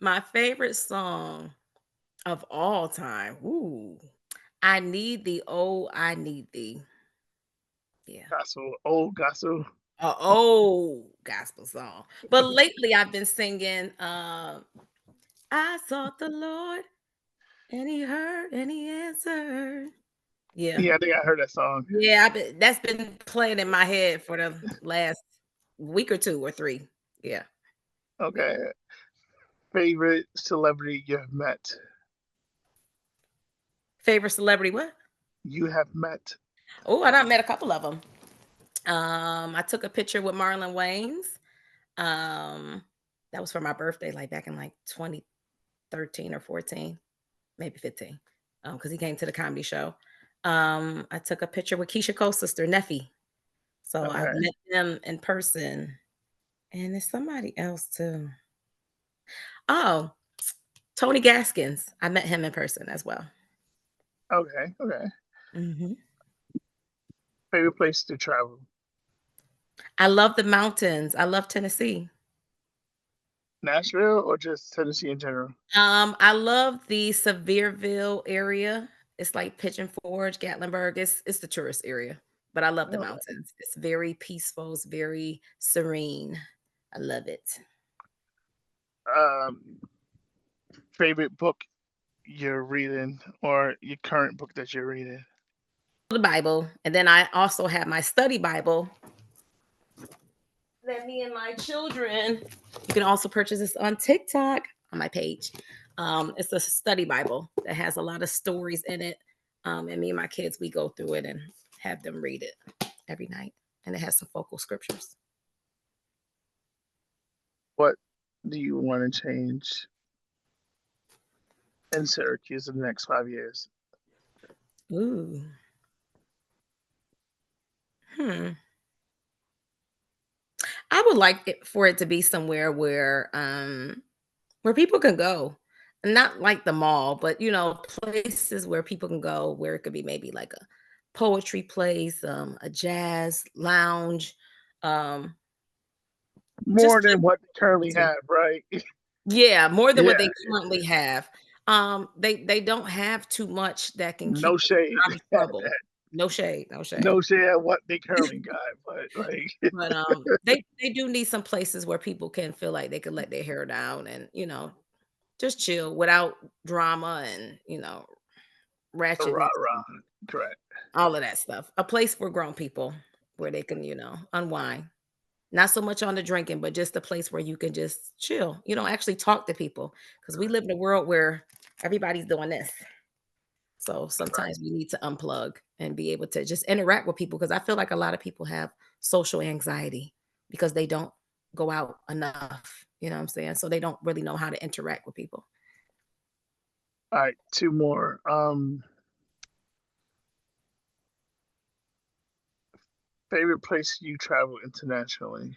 My favorite song of all time. Ooh. I need thee. Oh, I need thee. Yeah. Gospel, old gospel. A old gospel song. But lately I've been singing I sought the Lord and he heard and he answered. Yeah. Yeah, I think I heard that song. Yeah, that's been playing in my head for the last week or two or three. Yeah. Okay. Favorite celebrity you have met? Favorite celebrity, what? You have met. Oh, I done met a couple of them. I took a picture with Marlon Wayans. That was for my birthday, like back in like 2013 or 14, maybe 15. Because he came to the comedy show. I took a picture with Keisha Cole's sister, Neffy. So I've Okay. met them in person. And there's somebody else too. Oh, Tony Gaskins. I met him in person as well. Okay. hmm Favorite place to travel? I love the mountains. I love Tennessee. Nashville or just Tennessee in general? I love the Sevierville area. It's like Pigeon Forge, Gatlinburg. It's the tourist area, but I love the Okay. mountains. It's very peaceful. It's very serene. I love it. Um, favorite book you're reading or your current book that you're reading? The Bible, and then I also have my study Bible that me and my children. You can also purchase this on TikTok on my page. It's a study Bible that has a lot of stories in it. And me and my kids, we go through it and have them read it every night. And it has some focal scriptures. What do you want to change in Syracuse in the next 5 years? Ooh. I would like it for it to be somewhere where people can go. Not like the mall, but places where people can go where it could be maybe like a poetry place, a jazz lounge, um, just More than what they currently places. have, right? Yeah, more than what Yeah. they currently have. They don't have too much that can keep No them shade. out of trouble. No shade, no shade. No shade at what they currently got, but like, But they do need some places where people can feel like they can let their hair down and just chill without drama and rah ratchetness, rah. Correct. all of that stuff. A place for grown people where they can unwind. Not so much on the drinking, but just a place where you can just chill. Actually talk to people because we live in a world where everybody's doing this. So sometimes we need to unplug and be able to just interact with people because I feel like a lot of people have social anxiety because they don't go out enough. You know what I'm saying? So they don't really know how to interact with people. All right, two more. Favorite place you travel internationally?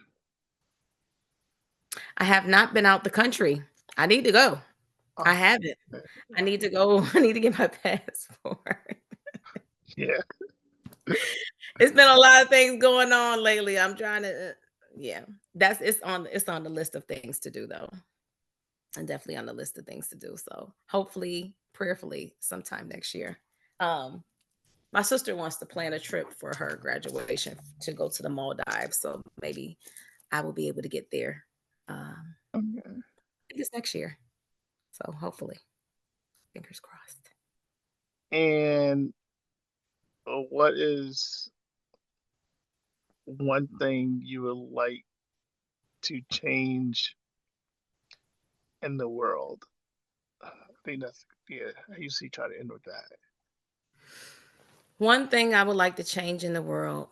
I have not been out the country. I need to go. I Oh, haven't. I need to go. I need to get my passport. yeah. It's been a lot of things going on lately. I'm trying to, yeah. It's on the list of things to do though, and definitely on the list of things to do. So hopefully, prayerfully, sometime next year. Um, my sister wants to plan a trip for her graduation to go to the Maldives, so maybe I will be able to get there Okay. think it's next year. So hopefully, fingers crossed. And what is one thing you would like to change in the world? I think that's, yeah, I usually try to end with that. One thing I would like to change in the world.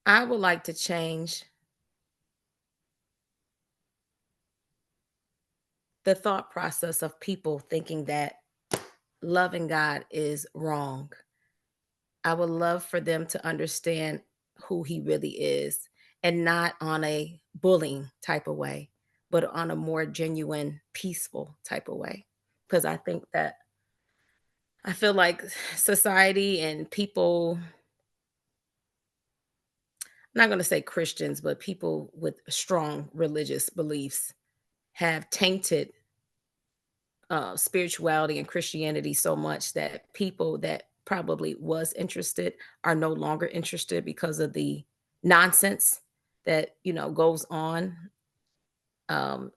I would like to change the thought process of people thinking that loving God is wrong. I would love for them to understand who he really is, and not on a bullying type of way, but on a more genuine, peaceful type of way. Because I feel like society and people, I'm not going to say Christians, but people with strong religious beliefs have tainted spirituality and Christianity so much that people that probably was interested are no longer interested because of the nonsense that goes on um,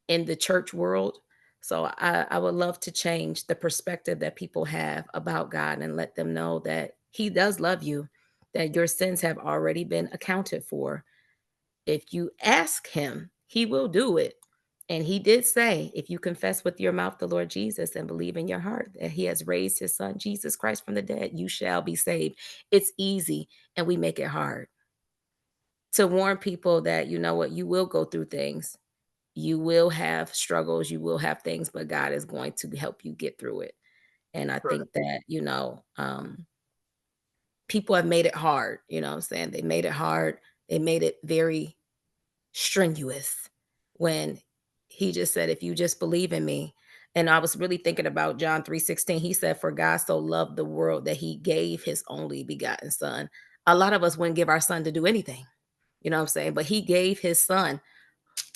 in the church world. So I would love to change the perspective that people have about God and let them know that He does love you, that your sins have already been accounted for. If you ask Him, He will do it. And He did say, if you confess with your mouth the Lord Jesus and believe in your heart that He has raised His Son, Jesus Christ, from the dead, you shall be saved. It's easy, and we make it hard to warn people that, you know what, you will go through things. You will have struggles, you will have things, but God is going to help you get through it. And I Right. think that, people have made it hard, what I'm saying? They made it hard. They made it very strenuous when he just said, if you just believe in me. And I was really thinking about John 3:16. He said, for God so loved the world that he gave his only begotten son. A lot of us wouldn't give our son to do anything, you know what I'm saying? But he gave his son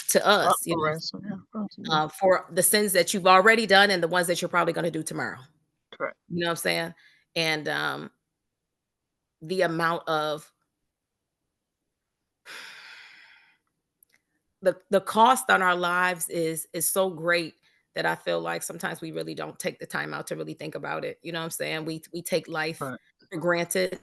to us, All right. So yeah, absolutely. for the sins that you've already done and the ones that you're probably going to do tomorrow. Correct. You know what I'm saying? And the amount of the cost on our lives is so great that I feel like sometimes we really don't take the time out to really think about it. You know what I'm saying? We take life Right. for granted,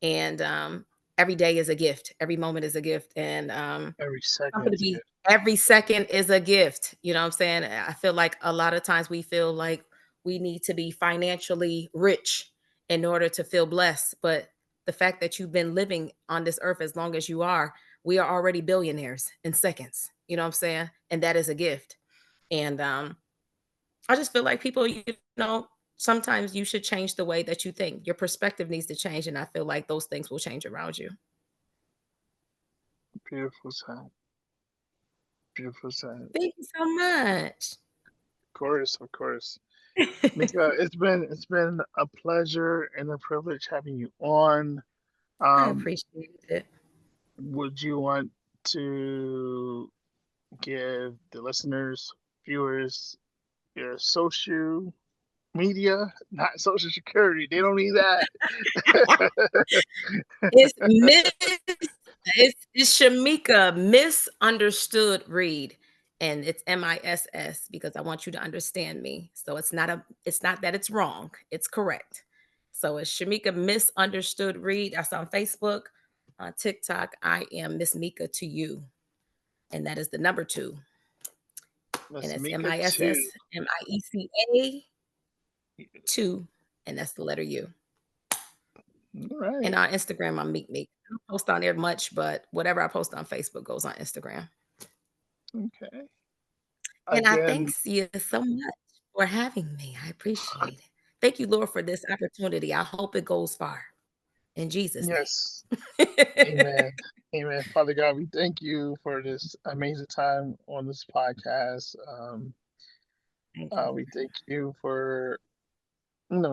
and every day is a gift. Every moment is a gift, and Every I'm second gonna is be good. every second is a gift. You know what I'm saying? I feel like a lot of times we feel like we need to be financially rich in order to feel blessed. But the fact that you've been living on this earth as long as you are, we are already billionaires in seconds. You know what I'm saying? And that is a gift. And I just feel like people, know, sometimes you should change the way that you think. Your perspective needs to change. And I feel like those things will change around you. Beautiful sound. Beautiful sound. Thank you so much. Of course, of course. Mika, it's been a pleasure and a privilege having you on. I Um, appreciate it. would you want to give the listeners, viewers, your social media, not social security? They don't need that. It's Miss it's Shamieca Misunderstood Read. And it's MISS because I want you to understand me. So it's not that it's wrong. It's correct. So it's Shamieca Misunderstood Read. That's on Facebook. On TikTok, I am Miss Mika to you. And that is the number 2. And Miss it's Mika too. MISSMIECA 2. And that's the letter U. All And right. on Instagram, I'm Meek Meek. I don't post on there much, but whatever I post on Facebook goes on Instagram. Okay. And I Again, thanks you so much for having me. I appreciate it. Thank you, Lord, for this opportunity. I hope it goes far. In Jesus' yes. name. Amen. Amen. Father God, we thank you for this amazing time on this podcast. Thank you, We Lord. thank you for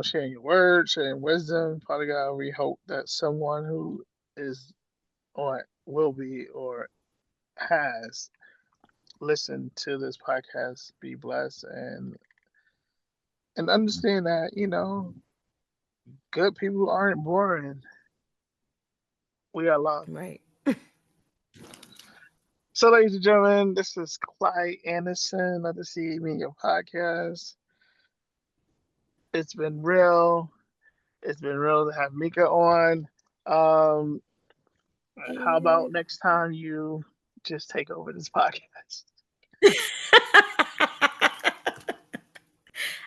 sharing your word, sharing wisdom. Father God, we hope that someone who is or will be or has listened to this podcast be blessed and understand that, good people aren't boring. We got love. Right. So, ladies and gentlemen, this is Clyde Anderson of the CA Media Podcast. It's been real. It's been real to have Mika on. Um, how about next time you just take over this podcast?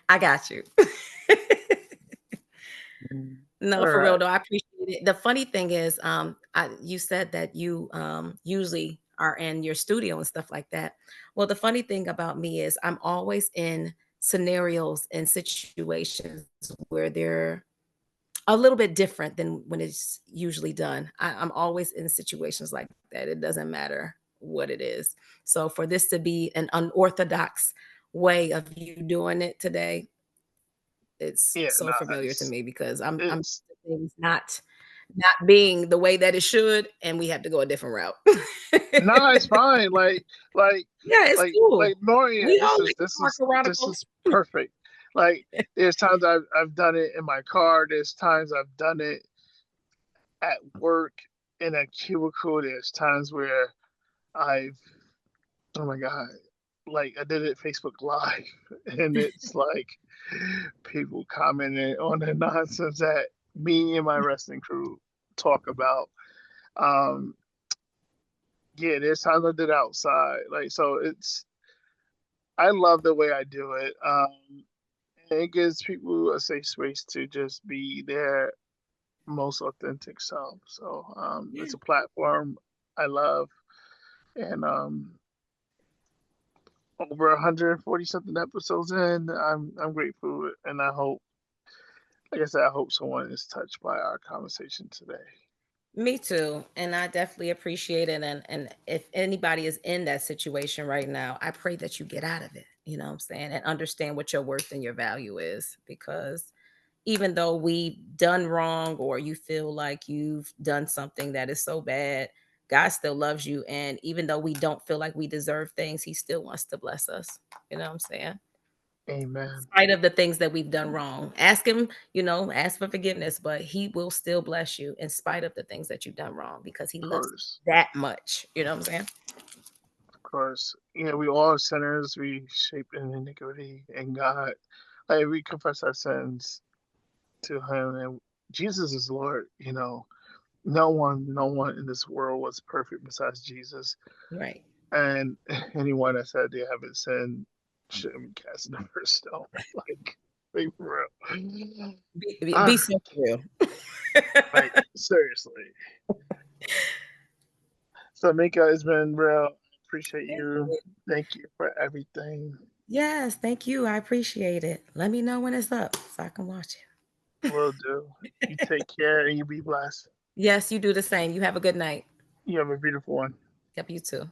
I got you. No, All for real right. though, I appreciate it. The funny thing is, you said that you usually are in your studio and stuff like that. Well, the funny thing about me is I'm always in scenarios and situations where they're a little bit different than when it's usually done. I'm always in situations like that. It doesn't matter what it is. So for this to be an unorthodox way of you doing it today, it's Yeah, so no, familiar to me because I'm it's used to things not being the way that it should, and we have to go a different route. no, it's fine. Like, Yeah, it's cool. Nori, We all like to this talk is this eroticals. is perfect. Like, there's times I've done it in my car. There's times I've done it at work in a cubicle. There's times where I've, oh my God, like I did it Facebook Live, and it's like people commenting on the nonsense that me and my wrestling crew talk about. Um, yeah, there's times I did it outside, like so. I love the way I do it. And it gives people a safe space to just be their most authentic self. So Yeah. it's a platform I love, and over 140 something episodes in, I'm grateful, and I hope, like I said, I hope someone is touched by our conversation today. Me too. And I definitely appreciate it. And if anybody is in that situation right now, I pray that you get out of it. You know what I'm saying? And understand what your worth and your value is. Because even though we've done wrong or you feel like you've done something that is so bad, God still loves you. And even though we don't feel like we deserve things, He still wants to bless us. You know what I'm saying? Amen. Spite of the things that we've done wrong. Ask him, ask for forgiveness, but he will still bless you in spite of the things that you've done wrong because he Of loves course, that much. You know what I'm saying? of course. We all are sinners. We shaped in iniquity, and God, like we confess our sins to Him, and Jesus is Lord. No one in this world was perfect besides Jesus. Right. And anyone that said they haven't sinned shouldn't be cast in the first stone. Like, be for real. Be so real. Like, seriously. So, Mika, it's been real. Appreciate Thank you. you. Thank you for everything. Yes, thank you. I appreciate it. Let me know when it's up so I can watch it. Will do. You take care and you be blessed. Yes, you do the same. You have a good night. You have a beautiful one. Yep, you too.